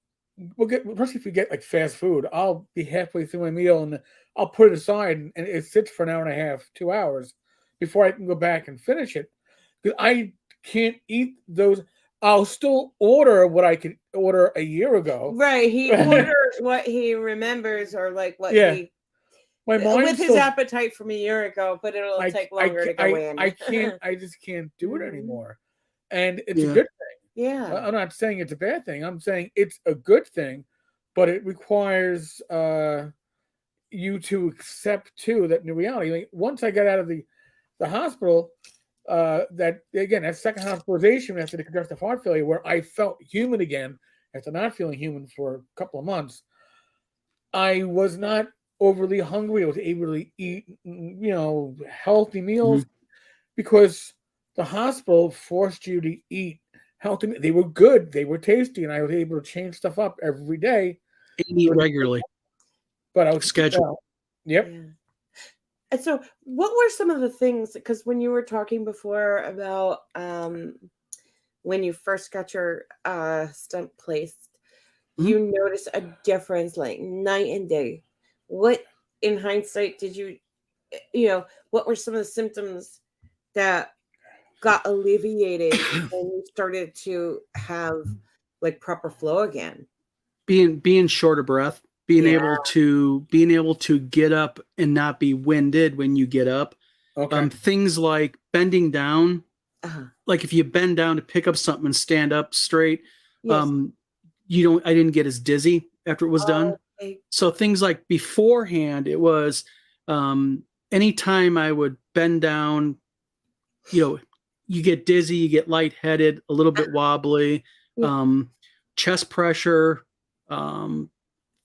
if we get like fast food, I'll be halfway through my meal and I'll put it aside and it sits for an hour and a half, 2 hours before I can go back and finish it. Because I can't eat those. I'll still order what I could order a year ago. Right. He orders what he remembers, or like what he My mind with his appetite from a year ago, but it'll take longer to go in. I just can't do it anymore. And it's a Yeah. good thing. Yeah. I'm not saying it's a bad thing. I'm saying it's a good thing, but it requires you to accept too that in reality, like, once I got out of the hospital, that again, that second hospitalization after the congestive heart failure, where I felt human again after not feeling human for a couple of months, I was not overly hungry. I was able to eat, healthy meals because the hospital forced you to eat healthy. They were good, they were tasty, and I was able to change stuff up every day And eat regularly. But I was scheduled. Yep. Yeah. And so, what were some of the things? Because when you were talking before about when you first got your stent placed, you noticed a difference like night and day. What, in hindsight, did you what were some of the symptoms that got alleviated when you started to have like proper flow again? Being short of breath, being able to get up and not be winded when you get up. Okay. Things like bending down, like if you bend down to pick up something and stand up straight, Yes. I didn't get as dizzy after it was done. Okay. So things like beforehand, it was anytime I would bend down, you get dizzy, you get lightheaded, a little bit wobbly, chest pressure,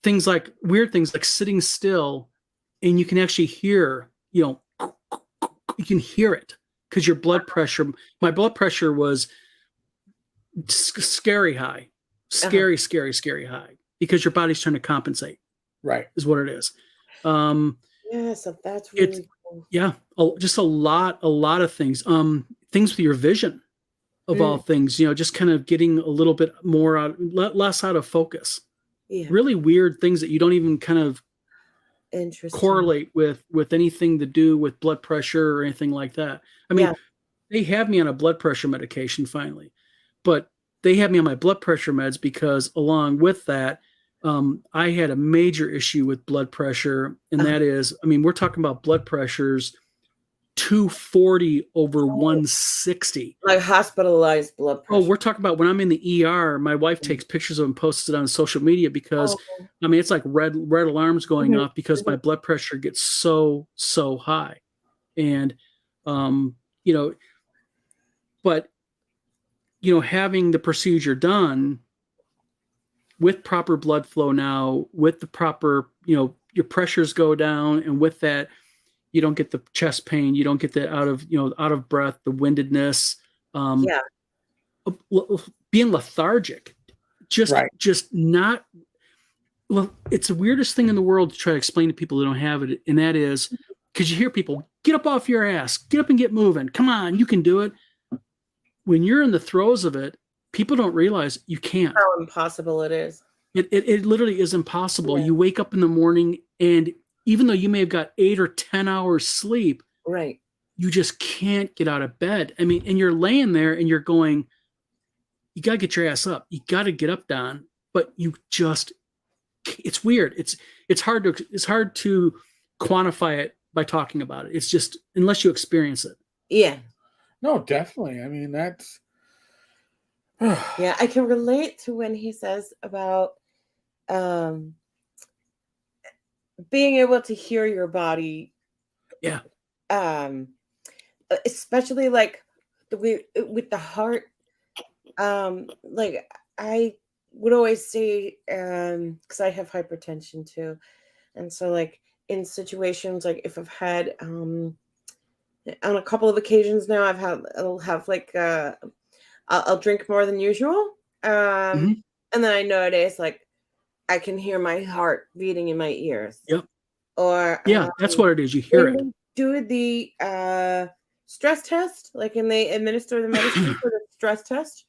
things like weird things like sitting still, and you can actually hear, you can hear it because your blood pressure, my blood pressure was scary high, scary high, because your body's trying to compensate. Right. Is what it is. So that's really cool. Yeah. Just a lot of things. Things with your vision, of all things, just kind of getting a little bit more less out of focus. Yeah. Really weird things that you don't even kind of correlate with anything to do with blood pressure or anything like that. I mean, they have me on a blood pressure medication finally, but they have me on my blood pressure meds because along with that, I had a major issue with blood pressure, and that is, I mean, we're talking about blood pressures 240 over 160. Like hospitalized blood pressure. Oh, we're talking about when I'm in the ER, my wife takes pictures of and posts it on social media because, I mean, it's like red alarms going off because my blood pressure gets so high. And, but, having the procedure done with proper blood flow now, with the proper, your pressures go down, and with that, you don't get the chest pain, you don't get the out of breath, the windedness, being lethargic, just not. Well, it's the weirdest thing in the world to try to explain to people that don't have it, and that is because you hear people, get up off your ass, get up and get moving, come on, you can do it. When you're in the throes of it, people don't realize you can't. How impossible it is. It literally is impossible. You wake up in the morning, and even though you may have got 8 or 10 hours sleep, right, you just can't get out of bed. I mean, and you're laying there and you're going, you got to get your ass up. You got to get up, Don. But you just, it's weird. It's hard to quantify it by talking about it. It's just, unless you experience it. Yeah. No, definitely. I mean, that's. Yeah, I can relate to when he says about being able to hear your body. Yeah. Especially like with the heart. Like I would always say, because I have hypertension too, and so like in situations like if I've had on a couple of occasions now, I'll have like I'll drink more than usual, and then I notice like I can hear my heart beating in my ears. Yep. Or that's what it is. You hear it. Do the stress test, like, and they administer the medicine for the stress test,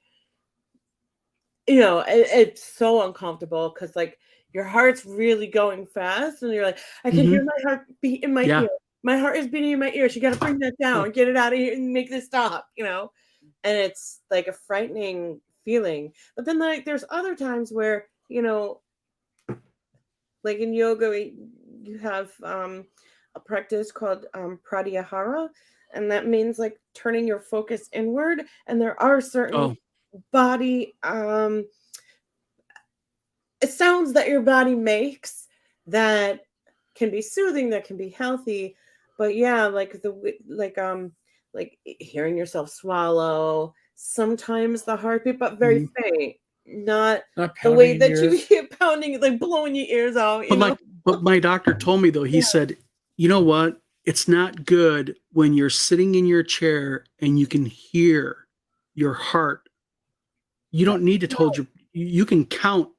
you know, it's so uncomfortable because like your heart's really going fast and you're like, I can hear my heart beat in my ear. My heart is beating in my ear. You got to bring that down, get it out of here and make this stop, you know? And it's like a frightening feeling. But then like there's other times where, you know, like in yoga, you have a practice called pratyahara, and that means like turning your focus inward. And there are certain body sounds that your body makes that can be soothing, that can be healthy. But yeah, like like hearing yourself swallow, sometimes the heartbeat, but very faint. Not the way that you keep pounding, like blowing your ears out. But my doctor told me though, he said, you know what? It's not good when you're sitting in your chair and you can hear your heart. You don't need to told you can count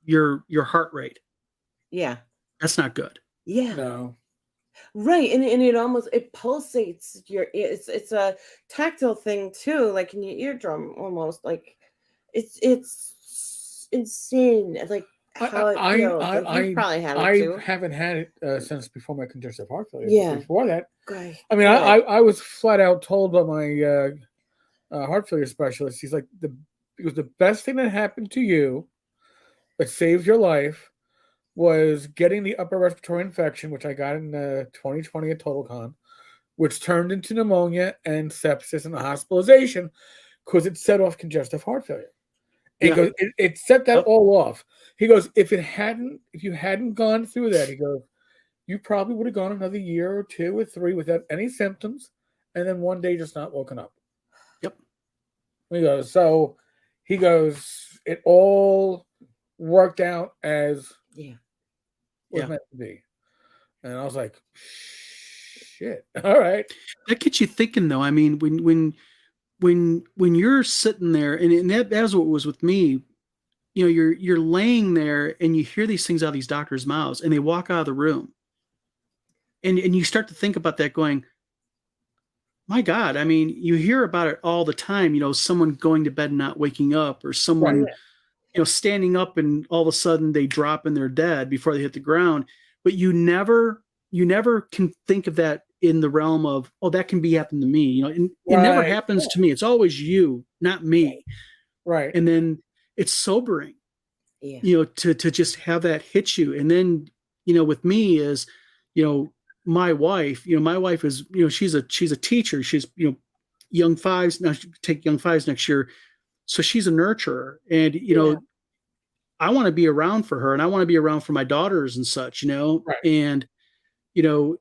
your heart rate. Yeah. That's not good. Yeah. No. Right. And it almost it pulsates your it's a tactile thing too, like in your eardrum almost. Like it's insane. Like how it feels. You've probably had it too. I haven't had it since before my congestive heart failure. Yeah. Before that, Okay. I mean, I was flat out told by my heart failure specialist. He's like, the best thing that happened to you that saved your life was getting the upper respiratory infection, which I got in 2020 at TotalCon, which turned into pneumonia and sepsis and hospitalization because it set off congestive heart failure. And he goes, it set that all off. He goes, if you hadn't gone through that, he goes, you probably would have gone another year or 2 or 3 without any symptoms, and then one day just not woken up. Yep. He goes, it all worked out as was meant to be. And I was like, shit. All right. That gets you thinking though. I mean, when you're sitting there, and that's what was with me, you know, you're laying there and you hear these things out of these doctors' mouths and they walk out of the room. And you start to think about that going, my God, I mean, you hear about it all the time, you know, someone going to bed and not waking up, or someone, you know, standing up and all of a sudden they drop and they're dead before they hit the ground. But you never can think of that in the realm of, oh, that can be happening to me. You know, it never happens to me. It's always you, not me. Right. And then it's sobering, you know, to just have that hit you. And then, you know, with me is, you know, my wife is, you know, she's a teacher. She's, you know, young fives. Now she take young fives next year. So she's a nurturer. And, you know, I want to be around for her and I want to be around for my daughters and such, you know, and, you know,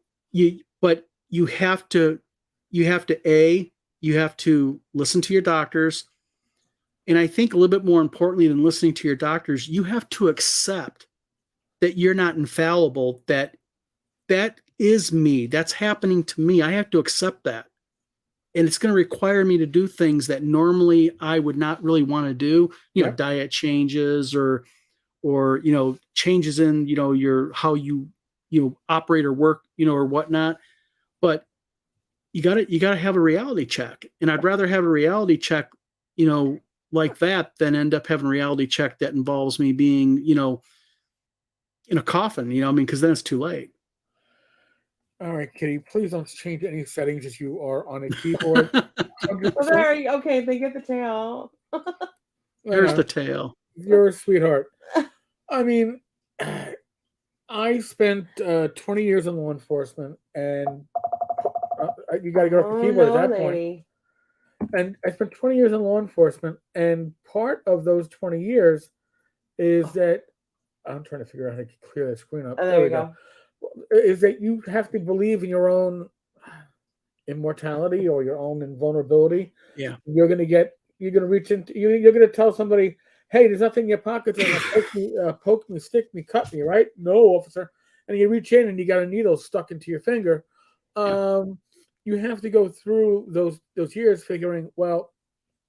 but you have to listen to your doctors. And I think a little bit more importantly than listening to your doctors, you have to accept that you're not infallible, that is me. That's happening to me. I have to accept that. And it's going to require me to do things that normally I would not really want to do, you know, diet changes or, you know, changes in, you know, how you operate or work, you know, or whatnot. But you gotta have a reality check. And I'd rather have a reality check, you know, like that than end up having a reality check that involves me being, you know, in a coffin, you know, I mean, because then it's too late. All right, Kitty, please don't change any settings as you are on a keyboard. Okay, they get the tail. There's the tail. You're a sweetheart. I mean, I spent 20 years in law enforcement, and you got to get off the keyboard at that point. And I spent 20 years in law enforcement, and part of those 20 years is that I'm trying to figure out how to clear that screen up. Oh, there we go. Is that you have to believe in your own immortality or your own invulnerability. Yeah. You're going to reach into, you're going to tell somebody, hey, there's nothing in your pockets. Poke me, stick me, cut me, right? No, officer. And you reach in and you got a needle stuck into your finger. You have to go through those years figuring, well,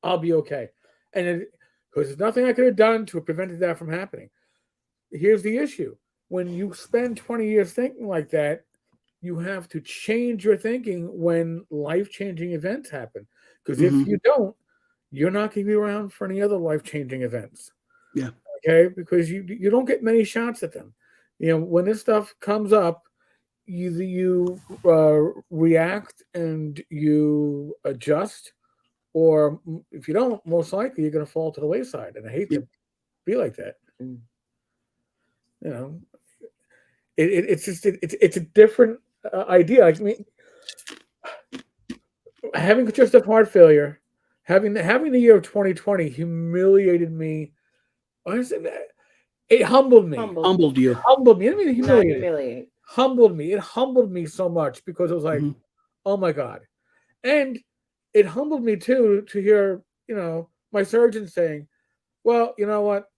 I'll be okay. And because there's nothing I could have done to have prevented that from happening. Here's the issue. When you spend 20 years thinking like that, you have to change your thinking when life-changing events happen. Because if you don't, you're not going to be around for any other life-changing events. Yeah. Okay, because you don't get many shots at them. When this stuff comes up, you react and you adjust, or if you don't, most likely you're going to fall to the wayside. And I hate to be like that. Mm. It's a different idea. I mean, having congestive heart failure, having the year of 2020 humiliated me. It humbled me. Humbled you. Humbled me. I mean, Not humiliated. humiliate. Humbled me. It humbled me so much because it was like, oh my God. And it humbled me too to hear, my surgeon saying, well, you know what?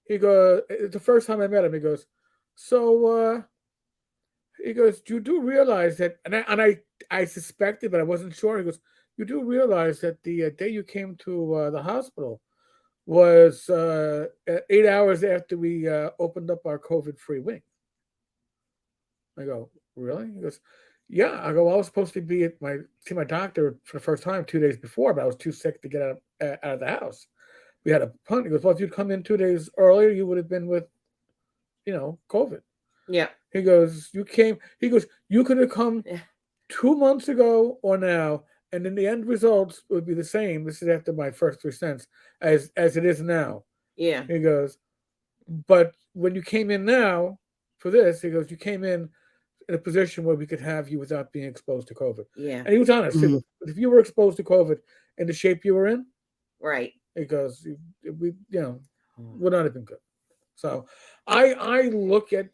He goes, the first time I met him, he goes, so he goes, you do realize that, and I suspected, but I wasn't sure. He goes, you do realize that the day you came to the hospital was 8 hours after we opened up our COVID-free wing. I go, really? He goes, yeah. I go, well, I was supposed to be see my doctor for the first time 2 days before, but I was too sick to get out of the house. We had a punt. He goes, well, if you'd come in 2 days earlier, you would have been with, COVID. Yeah. He goes, you could have come 2 months ago or now, and then the end results would be the same. This is after my first 3 cents as it is now. Yeah. He goes, but when you came in now for this, he goes, you came in a position where we could have you without being exposed to COVID. Yeah. And he was honest. Mhm. If you were exposed to COVID in the shape you were in, Right. he goes, we would not have been good. So I look at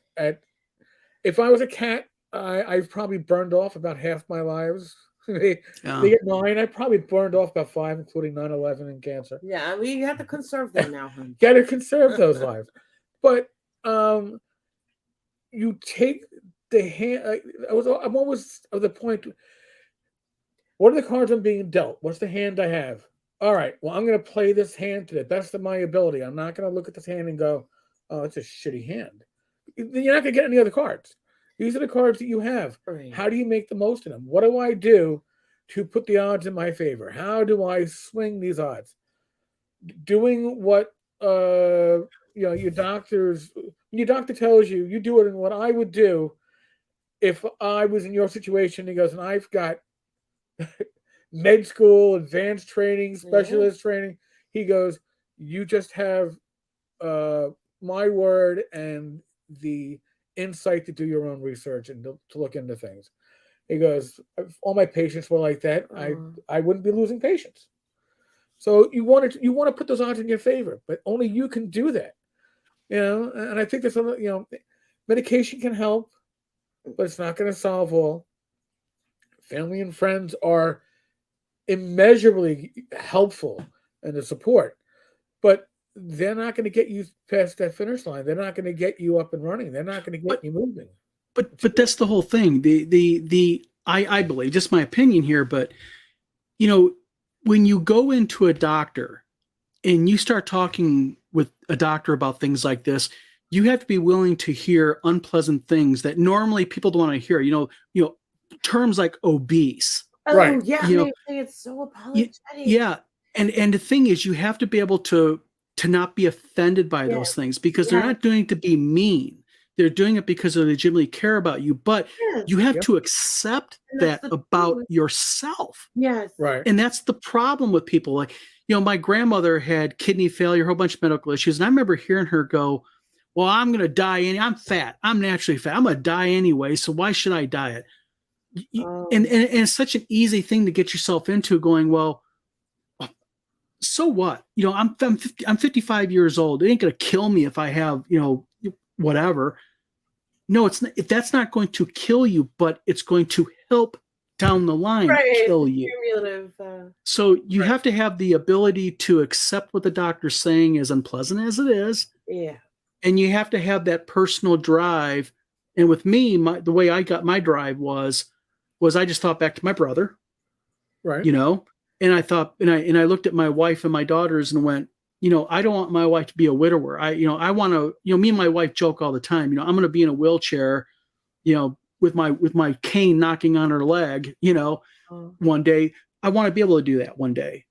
if I was a cat, I've probably burned off about half my lives. They get 9. I probably burned off about 5, including 9/11 and cancer. Yeah, we have to conserve them now, hon. Got to conserve those lives. But you take the hand. I'm always of the point. What are the cards I'm being dealt? What's the hand I have? All right. Well, I'm going to play this hand to the best of my ability. I'm not going to look at this hand and go, "Oh, it's a shitty hand." You're not going to get any other cards. These are the cards that you have. Right. How do you make the most of them? What do I do to put the odds in my favor? How do I swing these odds? Doing what your doctor tells you, you do it in what I would do if I was in your situation. He goes, and I've got med school, advanced training, specialist training. He goes, you just have my word and the insight to do your own research and to look into things. He goes, if all my patients were like that, I wouldn't be losing patients. So you want to put those odds in your favor, but only you can do that. And I think there's medication can help, but it's not going to solve all. Family and friends are immeasurably helpful and the support, but they're not going to get you past that finish line. They're not going to get you up and running. They're not going to get you moving. But that's the whole thing. I believe, just my opinion here, but when you go into a doctor and you start talking with a doctor about things like this, you have to be willing to hear unpleasant things that normally people don't want to hear. Terms like obese. Oh, right. Yeah. It's so apologetic. Yeah. And the thing is, you have to be able to not be offended by those things, because they're not doing it to be mean. They're doing it because they legitimately care about you, but you have to accept that about yourself. Yes. Right. And that's the problem with people. Like, my grandmother had kidney failure, a whole bunch of medical issues. And I remember hearing her go, well, I'm going to die. I'm fat. I'm naturally fat. I'm going to die anyway. So why should I diet? And it's such an easy thing to get yourself into, going, well, so what? I'm 55 years old. It ain't going to kill me if I have, whatever. No, it's not. That's not going to kill you, but it's going to help down the line kill you. So you have to have the ability to accept what the doctor's saying, as unpleasant as it is. Yeah. And you have to have that personal drive. And with me, the way I got my drive was I just thought back to my brother. Right. And I thought, and I looked at my wife and my daughters and went, I don't want my wife to be a widower. I want to, me and my wife joke all the time, I'm going to be in a wheelchair, with my cane knocking on her leg, one day. I want to be able to do that one day,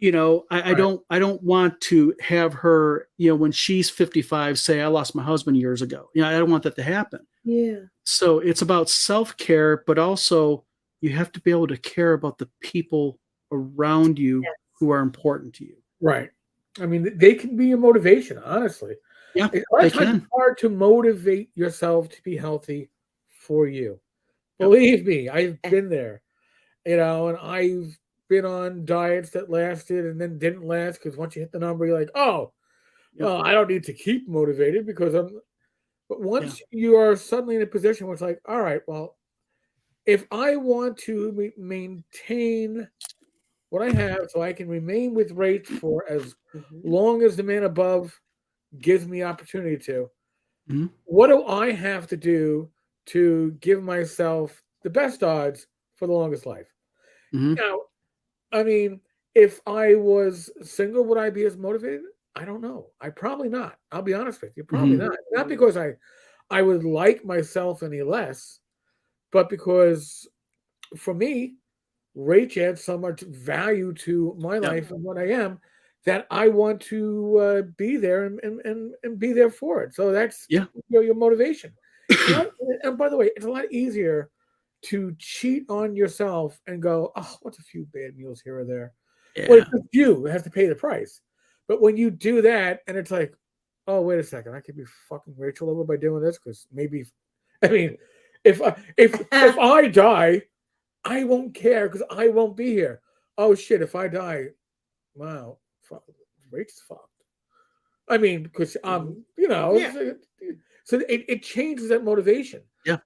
I don't want to have her, when she's 55, say, I lost my husband years ago. I don't want that to happen. Yeah. So it's about self-care, but also you have to be able to care about the people around you who are important to you. Right. I mean, they can be a motivation, honestly. Yeah, A lot they of times can. it's hard to motivate yourself to be healthy for you. Believe me, I've been there, and I've been on diets that lasted and then didn't last because once you hit the number, you're like, oh, well, I don't need to keep motivated because I'm. But once you are suddenly in a position where it's like, all right, well, if I want to maintain what I have so I can remain with Rach for as long as the man above gives me opportunity to, what do I have to do to give myself the best odds for the longest life? Now, I mean, if I was single, would I be as motivated? I don't know. I probably not. I'll be honest with you. Probably not. Not because I would like myself any less, but because for me, Rach adds so much value to my life and what I am that I want to be there and be there for it. So that's your motivation. And by the way, it's a lot easier to cheat on yourself and go, oh, what's a few bad meals here or there? Yeah. Well, it's just you have to pay the price. But when you do that, and it's like, oh, wait a second, I could be fucking Rachel over by doing this because maybe, I mean, if I die, I won't care because I won't be here. Oh shit! If I die, wow, Rachel's fucked. I mean, because so it changes that motivation. Yeah,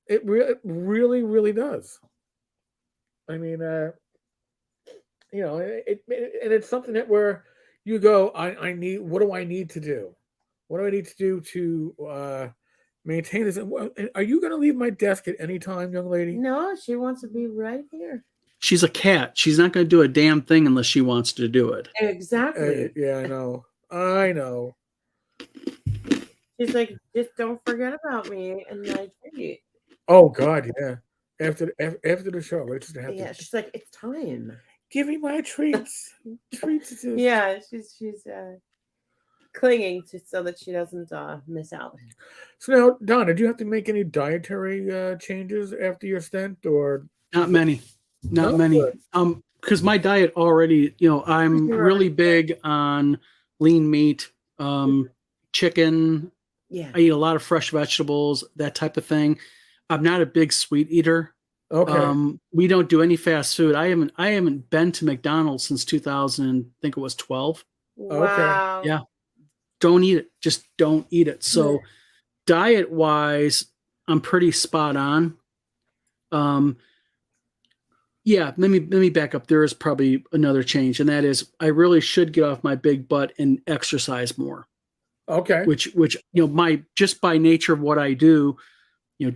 it really, really does. I mean, and it's something that where you go, I need. What do I need to do? What do I need to do to maintain this? Are you going to leave my desk at any time, young lady? No, she wants to be right here. She's a cat. She's not going to do a damn thing unless she wants to do it. Exactly. Yeah, I know. I know. She's like, just don't forget about me and my treat. Oh God, yeah. After the show, right? She's like, it's time. Give me my treats. Treats. Yeah, she's clinging to so that she doesn't miss out. So now, Donna, did you have to make any dietary changes after your stint, or not many? Not many. Because my diet already, I'm really big on lean meat, chicken. Yeah. I eat a lot of fresh vegetables, that type of thing. I'm not a big sweet eater. Okay. We don't do any fast food. I haven't been to McDonald's since 2000, I think it was 12. Wow. Okay. Yeah. Don't eat it. Just don't eat it. So diet wise, I'm pretty spot on. Yeah, let me back up. There is probably another change, and that is I really should get off my big butt and exercise more. Okay. Which my just by nature of what I do,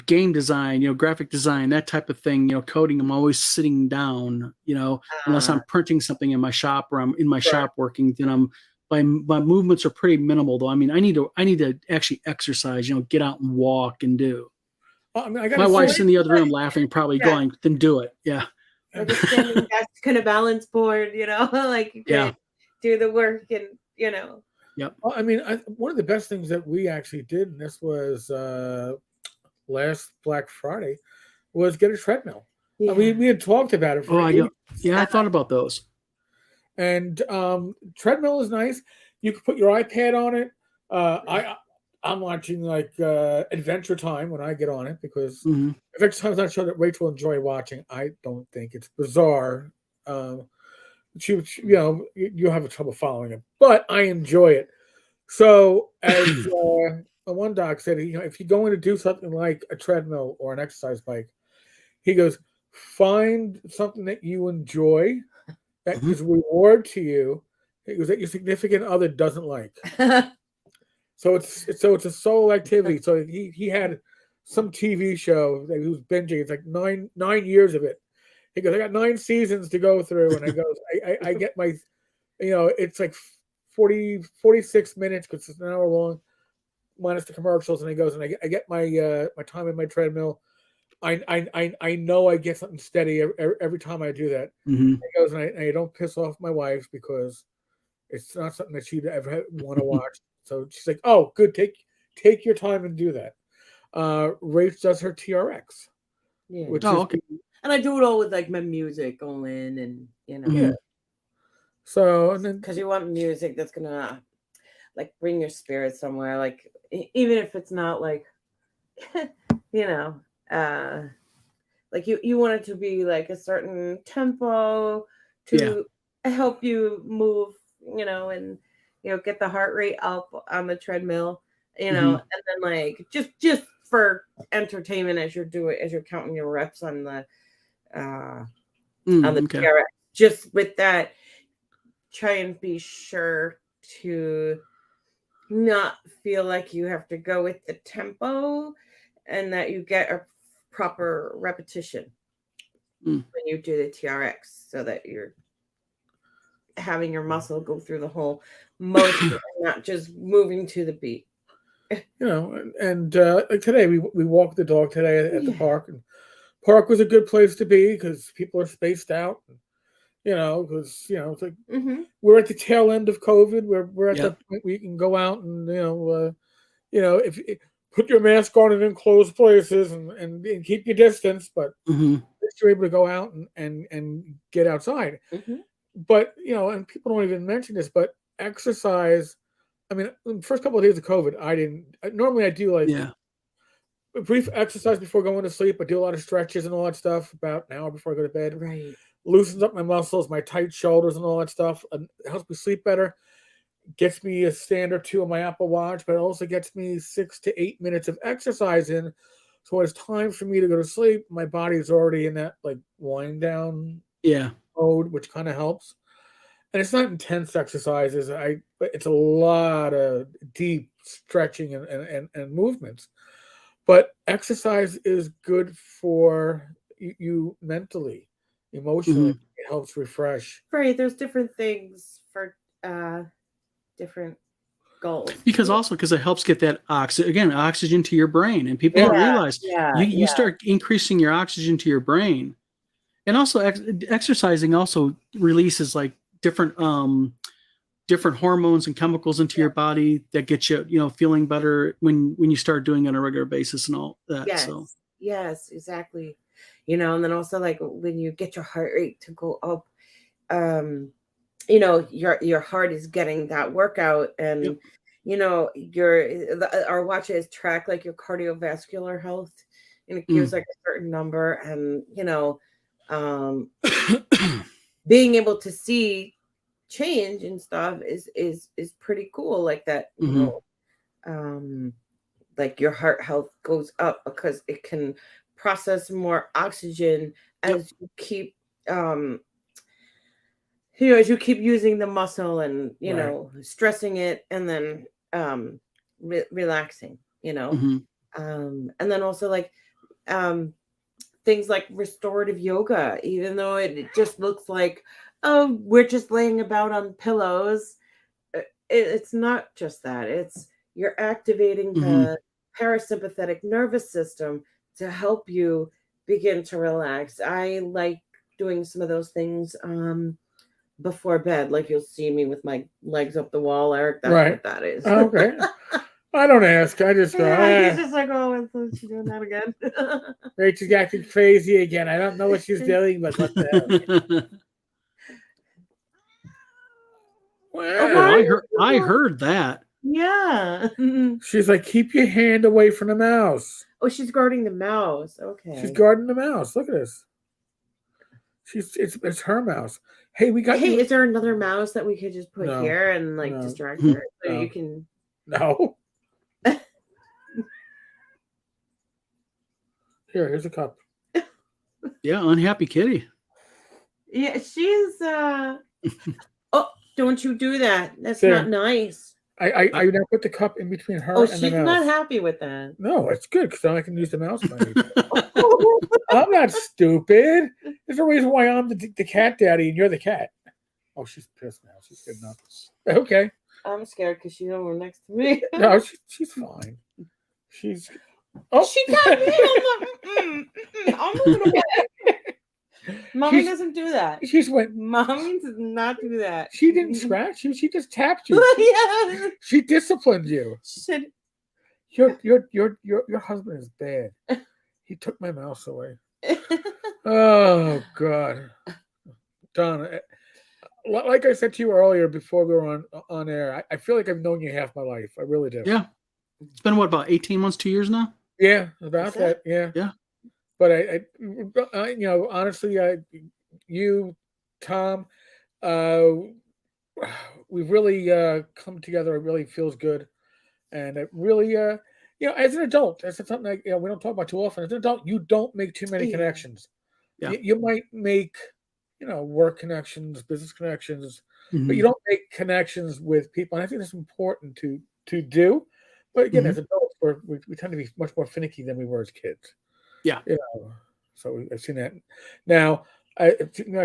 game design, graphic design, that type of thing, coding, I'm always sitting down, unless I'm printing something in my shop or I'm in my shop working, then my movements are pretty minimal though. I mean, I need to actually exercise, get out and walk and do. I mean, my wife's in the other room laughing, probably going, then do it. Yeah. Or the standing desk kind of balance board, like you could do the work and, Yep. Well, I mean, one of the best things that we actually did, and this was last Black Friday, was get a treadmill. Yeah. We had talked about it. I thought about those. And treadmill is nice. You can put your iPad on it. I'm watching like Adventure Time when I get on it because Adventure Time is not a show that Rachel will enjoy watching. I don't think it's bizarre. You have a trouble following it, but I enjoy it. So as one doc said, if you're going to do something like a treadmill or an exercise bike, he goes, find something that you enjoy that is reward to you. He goes that your significant other doesn't like. So it's a solo activity. So he had some TV show that he was binging. It's like 9 years of it. He goes, I got 9 seasons to go through, and I goes, I get my, it's like 46 minutes because it's an hour long, minus the commercials, and he goes, and I get my my time in my treadmill. I know I get something steady every time I do that. Mhm. It goes, and I don't piss off my wife because it's not something that she'd ever want to watch. So she's like, "Oh, good, take your time and do that." Rach does her TRX, Yeah. which Oh, is okay. And I do it all with like my music going and yeah. So and then because you want music that's gonna like bring your spirit somewhere, like even if it's not like you know, like you want it to be like a certain tempo to help you move, and get the heart rate up on the treadmill, and then like just for entertainment as you're counting your reps on the Okay. TRX. Just with that, try and be sure to not feel like you have to go with the tempo and that you get a proper repetition when you do the TRX so that you're having your muscle go through the whole motion and not just moving to the beat. And like today we walked the dog today at the Yeah. park, and park was a good place to be because people are spaced out. Because it's like we're at the tail end of COVID. We're at the point where you can go out and if put your mask on in enclosed places and keep your distance, but at least you're able to go out and get outside. But and people don't even mention this, but exercise. I mean, the first couple of days of COVID, I didn't. Normally, I do like a brief exercise before going to sleep. I do a lot of stretches and all that stuff about an hour before I go to bed. Right. Loosens up my muscles, my tight shoulders, and all that stuff. And it helps me sleep better. Gets me a stand or two on my Apple Watch, but it also gets me 6 to 8 minutes of exercise in. So when it's time for me to go to sleep, my body is already in that like wind down mode, which kind of helps. And it's not intense exercises. But it's a lot of deep stretching and movements. But exercise is good for you mentally, emotionally. It helps refresh. Right. There's different things for different goals. Because it helps get that oxygen to your brain, and people don't realize you start increasing your oxygen to your brain, and also exercising also releases like different hormones and chemicals into your body that get you feeling better when you start doing it on a regular basis and all that. Yes, exactly. And then also like when you get your heart rate to go up, your heart is getting that workout, and our watches track like your cardiovascular health, and it gives like a certain number, and being able to see change and stuff is pretty cool, like that. Like your heart health goes up because it can process more oxygen as you keep as you keep using the muscle and stressing it, and then relaxing, and then also like things like restorative yoga, even though it just looks like, oh, we're just laying about on pillows. It's not just that. It's you're activating the parasympathetic nervous system to help you begin to relax. I like doing some of those things before bed. Like you'll see me with my legs up the wall, Eric. That's what that is. Okay. I don't ask. I just go. He's just like, oh, she's doing that again. Rachel's acting crazy again. I don't know what she's doing, but what the hell? I heard that. Yeah. She's like, keep your hand away from the mouse. Oh, she's guarding the mouse. Okay. She's guarding the mouse. Look at this. It's her mouse. Hey, is there another mouse that we could just put here and like distract her so you can? No. Here's a cup. Yeah, unhappy kitty. Yeah, she's oh, don't you do that. That's not nice. I now put the cup in between her and the mouse. She's not happy with that. No, it's good because then I can use the mouse. I'm not stupid. There's a reason why I'm the cat daddy and you're the cat. Oh, she's pissed now. She's good enough. Okay. I'm scared because she's over next to me. No, she's fine. Oh, She got me. I'm like, I'm moving away. Mommy She's- doesn't do that. she just went. Mommy does not do that. She didn't scratch you. She just tapped you. Yeah. She disciplined you. She said, Your husband is bad. He took my mouse away. Oh God, Don. Like I said to you earlier before we were on air, I feel like I've known you half my life. I really do. Yeah. It's been what, about 18 months, 2 years now? Yeah, about Is that. that- Yeah. Yeah. But I honestly, you, Tom, we've really come together. It really feels good, and it really, as an adult, that's something like we don't talk about too often. As an adult, you don't make too many Yeah. connections. Yeah. You might make, work connections, business connections, but Mhm. you don't make connections with people. And I think that's important to do. But again, as adults, we tend to be much more finicky than we were as kids. Yeah. So I've seen that. Now,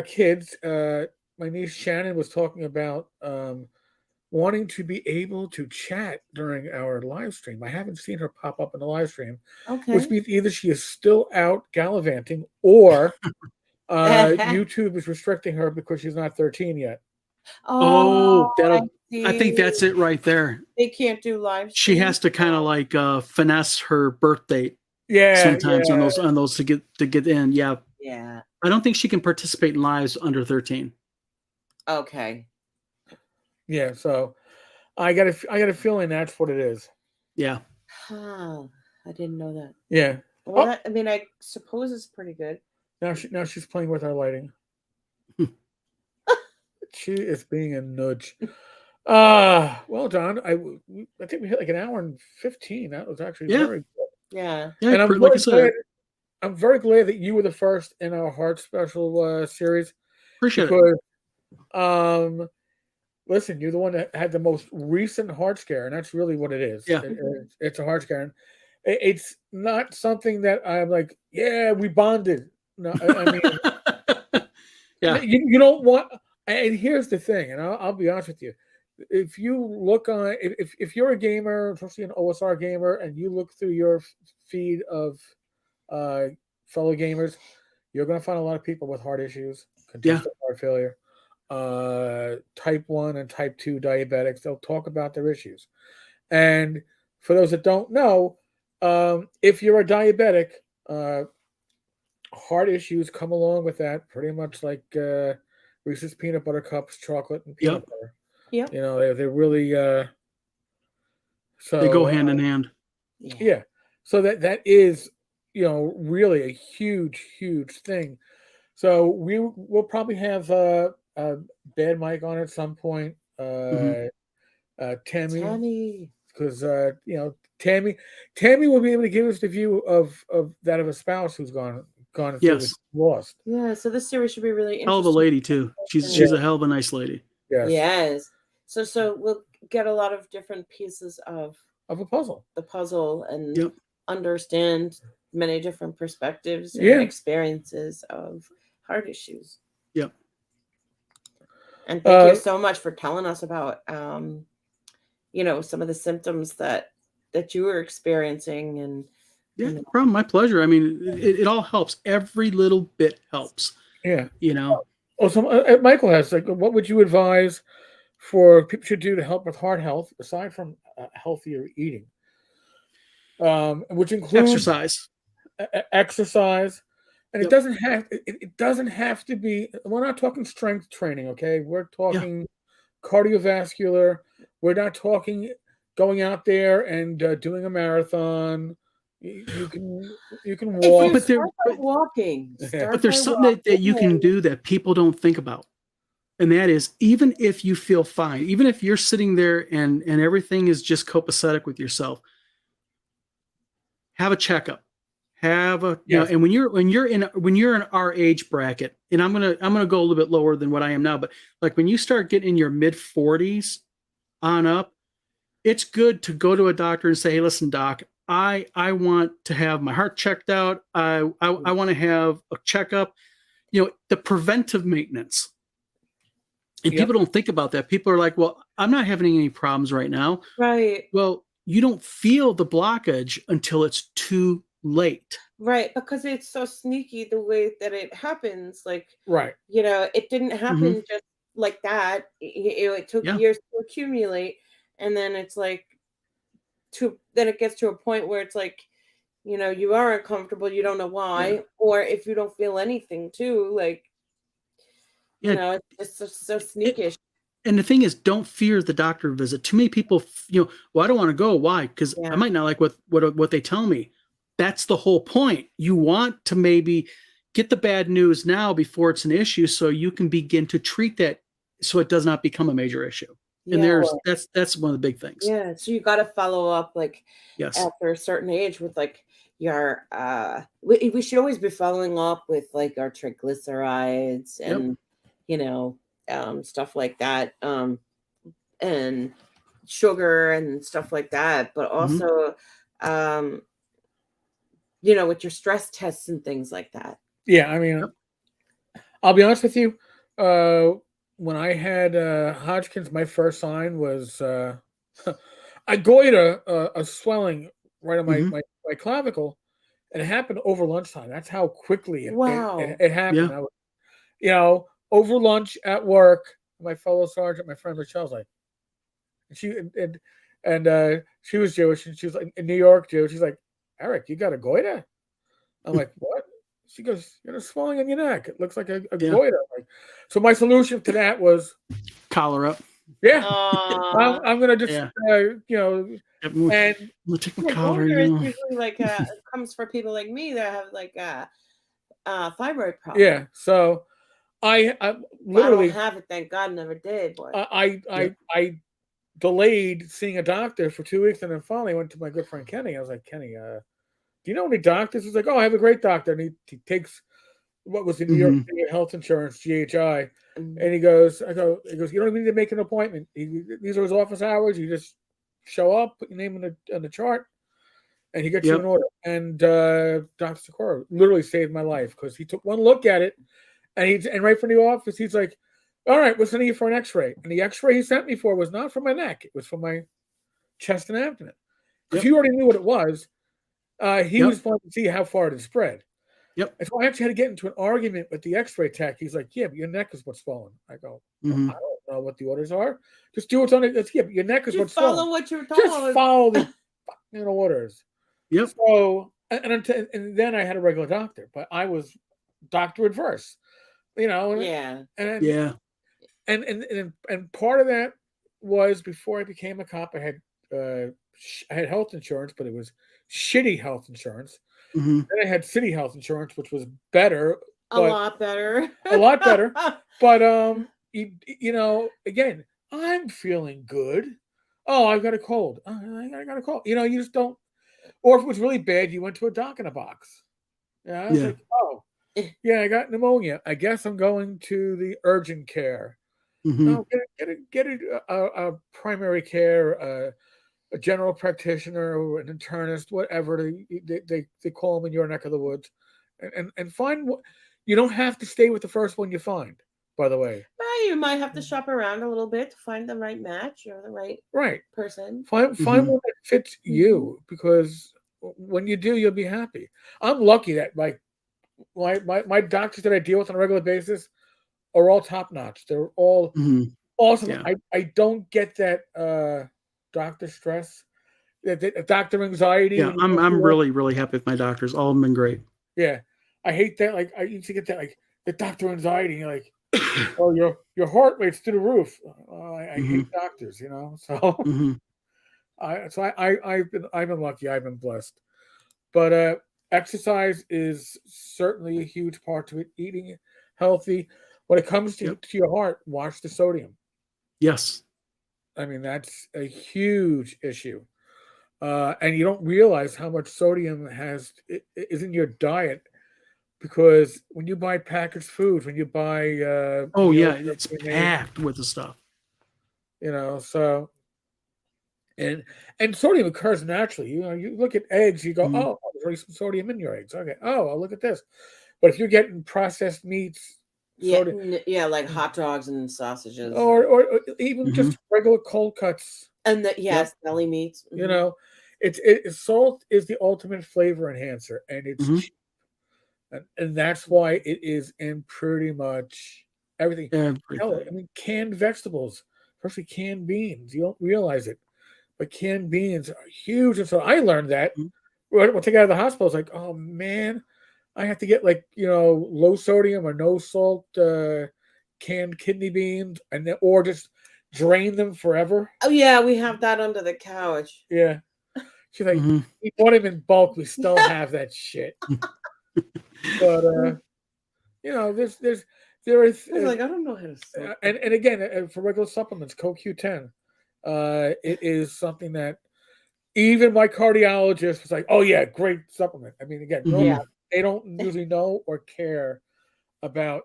kids, my niece Shannon was talking about wanting to be able to chat during our live stream. I haven't seen her pop up in the live stream, okay. which means either she is still out gallivanting or YouTube is restricting her because she's not 13 yet. Oh, I think see. that's it right there. They can't do live. She streams? has to kind of like finesse her birth date Yeah, sometimes yeah. on those to get in. Yeah. Yeah. I don't think she can participate in lives under 13. Okay. Yeah, so I got a feeling that's what it is. Yeah. Huh. I didn't know that. Yeah. Well, I mean, I suppose it's pretty good. Now she's playing with our lighting. She is being a nudge. Well done. I think we hit like an hour and 15. That was actually very good. Yeah. Yeah. And I'm like I said, very glad that you were the first in our Heart Special series. appreciate it. Because listen, you're the one that had the most recent heart scare, and that's really what it is. Yeah. It's a heart scare. And it's not something that I'm like, yeah, we bonded. No, I mean, Yeah. you don't want. And here's the thing, and I'll be honest with you. If you look on, if you're a gamer, especially an OSR gamer, and you look through your feed of fellow gamers, you're going to find a lot of people with heart issues, congestive heart failure, type 1 and type 2 diabetics. They'll talk about their issues. And for those that don't know, if you're a diabetic, heart issues come along with that, pretty much like Reese's peanut butter cups, chocolate, and peanut butter. Yeah. They're really so They go hand in hand. Yeah. So that is really a huge thing. So we'll probably have a Bad Mike on at some point. Tammy, because Tammy will be able to give us the view of that of a spouse who's gone through Yes. lost. Yeah. So this series should be really interesting. Hell of a lady too. She's a hell of a nice lady. Yes. Yes. So we'll get a lot of different pieces of Of a puzzle. the puzzle and understand many different perspectives and experiences of heart issues. Yep. And thank you so much for telling us about some of the symptoms that you were experiencing. And yeah, no problem. My pleasure. I mean, it all helps. Every little bit helps. Yeah. Oh, so Michael has what would you advise for people should do to help with heart health aside from healthier eating, which includes exercise, and it doesn't have to be. We're not talking strength training, okay? We're talking cardiovascular. We're not talking going out there and doing a marathon. You can walk, walking. But there's something that you can do that people don't think about. And that is, even if you feel fine, even if you're sitting there and everything is just copacetic with yourself, have a checkup. And when you're in our age bracket, and I'm gonna go a little bit lower than what I am now, but like when you start getting in your mid 40s on up, it's good to go to a doctor and say, hey, listen, doc, I want to have my heart checked out. I want to have a checkup. The preventive maintenance. And people don't think about that. People are like, well, I'm not having any problems right now. Right. Well, you don't feel the blockage until it's too late. Right, because it's so sneaky the way that it happens. Like, Right. it didn't happen just like that. It took Yeah. years to accumulate, and then it's like then it gets to a point where it's like, you are uncomfortable, you don't know why, Yeah. or if you don't feel anything too, like, Yeah. it's just so sneakish. And the thing is, don't fear the doctor visit. Too many people, well, I don't want to go. Why? Because I Yeah. might not like what they tell me. That's the whole point. You want to maybe get the bad news now before it's an issue, so you can begin to treat that, so it does not become a major issue. And Yeah. that's one of the big things. Yeah, so you got to follow up, like, Yes. after a certain age with, like, your we should always be following up with, like, our triglycerides and stuff like that, and sugar and stuff like that, but also with your stress tests and things like that. Yeah, I mean, I'll be honest with you. When I had Hodgkin's, my first sign was I goiter, a swelling right on my clavicle, and it happened over lunchtime. That's how quickly it happened. Yeah. I was, over lunch at work, my fellow sergeant, my friend Rachel's like, and she was Jewish, and she was like, in New York Jewish. She's like, Eric, you got a goiter? I'm like, what? She goes, you know, swelling on your neck. It looks like a goiter. Like, so my solution to that was collar up. Yeah, I'm gonna just and we'll take my collar. Goiter is usually like it comes for people like me that have like thyroid problems. Yeah, so I literally I don't have it. Thank God, never did. But I delayed seeing a doctor for 2 weeks, and then finally went to my good friend Kenny. I was like, Kenny, do you know any doctors? He's like, oh, I have a great doctor, and he takes what was in New York State health insurance, GHI, and he goes, you don't even need to make an appointment. These are his office hours. You just show up, put your name on the chart, and he gets you an order. And Dr. Sakura literally saved my life because he took one look at it, and right from the office, he's like, all right, we're sending you for an X-ray. And the X-ray he sent me for was not for my neck; it was for my chest and abdomen, because he already knew what it was. He was wanting to see how far it had spread. Yep. And so I actually had to get into an argument with the X-ray tech. He's like, "Yeah, but your neck is what's swollen." I go, well, "I don't know what the orders are. Just do what's on it. Yeah, but your neck is what's swollen. Follow what you're told. Just follow the orders." Yep. So and then I had a regular doctor, but I was doctor adverse. Yeah. And part of that was before I became a cop. I had health insurance, but it was shitty health insurance. Then I had city health insurance, which was better. A lot better. But again, I'm feeling good. Oh, I've got a cold. I got a cold. You just don't. Or if it was really bad, you went to a doc in a box. I was like, oh, yeah, I got pneumonia. I guess I'm going to the urgent care. No, get a primary care. A general practitioner or an internist, whatever they call them in your neck of the woods, and find what you don't have to stay with the first one you find. By the way, you might have to shop around a little bit to find the right match or the right person. Find one that fits you, because when you do, you'll be happy. I'm lucky that my doctors that I deal with on a regular basis are all top notch. They're all awesome. Yeah. I don't get that. Doctor stress, doctor anxiety. Yeah, I'm really, really happy with my doctors. All of them been great. Yeah, I hate that. Like, I used to get that, like, the doctor anxiety. And you're like, oh, your heart rate's through the roof. I hate doctors, So, I've been lucky. I've been blessed. But exercise is certainly a huge part to it. Eating healthy. When it comes to your heart, watch the sodium. Yes. I mean, that's a huge issue. And you don't realize how much sodium is in your diet, because when you buy packaged food, when you buy it's packed with the stuff. So and sodium occurs naturally. You look at eggs, you go, oh, there's already some sodium in your eggs. Okay. Oh, I'll look at this. But if you're getting processed meats, like hot dogs and sausages, or even just regular cold cuts, And deli meats. You know, salt is the ultimate flavor enhancer, and it's Mhm. cheap. And that's why it is in pretty much everything. Hell, I Everything. mean, canned vegetables, especially canned beans. You don't realize it, but canned beans are huge. And so I learned that Mhm. when I got out of the hospital. I was like, oh man, I have to get like low sodium or no salt canned kidney beans, and then or just drain them forever. Oh yeah, we have that under the couch. Yeah, she's like, Mhm. we bought them in bulk. We still have that shit, but there is I was like, I don't know how to sort and again for regular supplements, CoQ10, it is something that even my cardiologist was like, oh yeah, great supplement. I mean, again, Mhm. they don't usually know or care about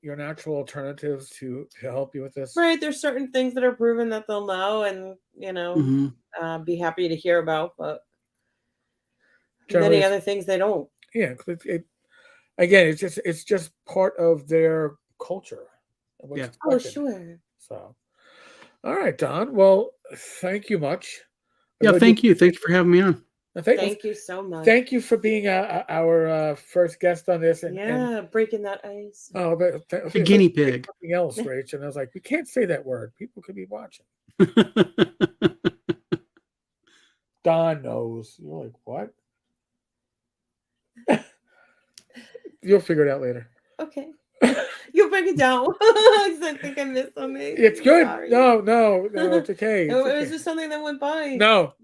your natural alternatives to help you with this. Right. There's certain things that are proven that they'll know and Mhm. be happy to hear about, but Generally, many other things they don't. yeah, 'cause again, it's just part of their culture and what's Yeah. Oh, expected. sure. So, all right, Don. Well, thank you much. I Yeah. really do. Thank you. Thank you for having me on. Thank you so much. Thank you for being our first guest on this. And Yeah, breaking that ice. oh, but A guinea pig. something else, Rach. And I was like, we can't say that word. People could be watching. Don knows. You're like, what? You'll figure it out later. Okay. You'll break it down. 'Cause I think I missed something. It's good. Sorry. No, it's okay. It It's was okay. just something that went by. No.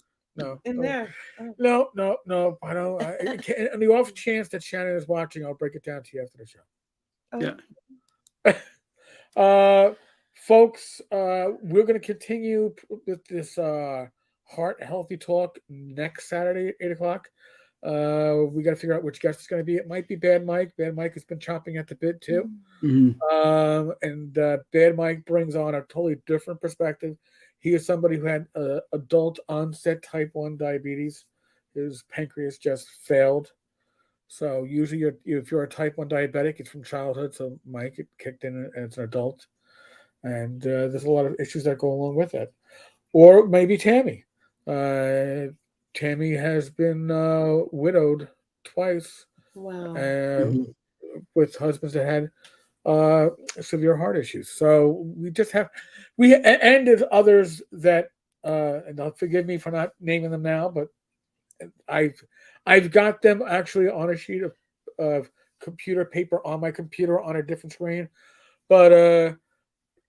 In no. there. Oh. No. I don't. On the off chance that Shannon is watching, I'll break it down to you after the show. Yeah. Folks, we're going to continue with this heart healthy talk next Saturday at 8 o'clock. We got to figure out which guest it's going to be. It might be Bad Mike. Bad Mike has been chomping at the bit too. Mhm. And Bad Mike brings on a totally different perspective. He is somebody who had adult onset type 1 diabetes. His pancreas just failed. So usually, if you're a type 1 diabetic, it's from childhood. So Mike it kicked in as an adult, and there's a lot of issues that go along with it. Or maybe Tammy. Tammy has been widowed twice Wow. Mhm. with husbands that had severe heart issues. So and there's others that and they'll forgive me for not naming them now, but I've got them actually on a sheet of computer paper on my computer on a different screen. But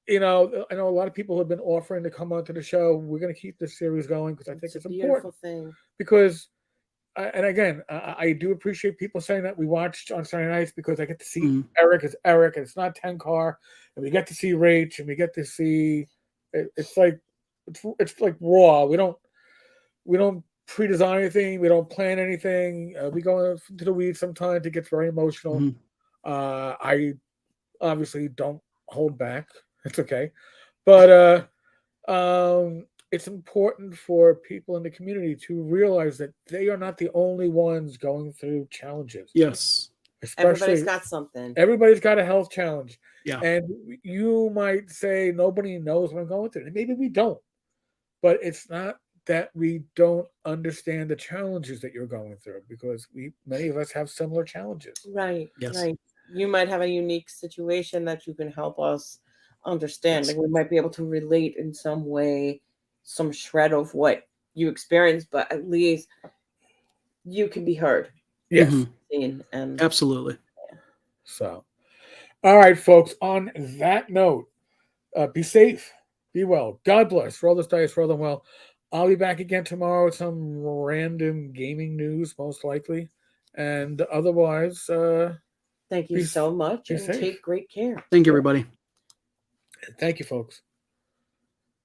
I know a lot of people have been offering to come onto the show. We're going to keep this series going because I think it's a beautiful important. thing. Because and again, I do appreciate people saying that we watched on Saturday nights because I get to see Mhm. Eric as Eric, and it's not Tenkar, and we get to see Rach, and we get to see it's like raw. We don't pre-design anything. We don't plan anything. We go into the weeds sometimes. It gets very emotional. Mhm. I obviously don't hold back. It's okay, but it's important for people in the community to realize that they are not the only ones going through challenges. Yes. Everybody's got something. Everybody's got a health challenge. Yeah. And you might say nobody knows what I'm going through. And maybe we don't. But it's not that we don't understand the challenges that you're going through because many of us have similar challenges. Right. Yes. Right. You might have a unique situation that you can help us understand. Yes. Like we might be able to relate in some way, some shred of what you experienced, but at least you can be heard. Yes. Mhm. Seen, and Absolutely. So, all right, folks. On that note, be safe, be well. God bless. Roll this dice, roll them well. I'll be back again tomorrow with some random gaming news, most likely. And otherwise, thank you so much be and safe. take great care. Thank you, everybody. Thank you, folks.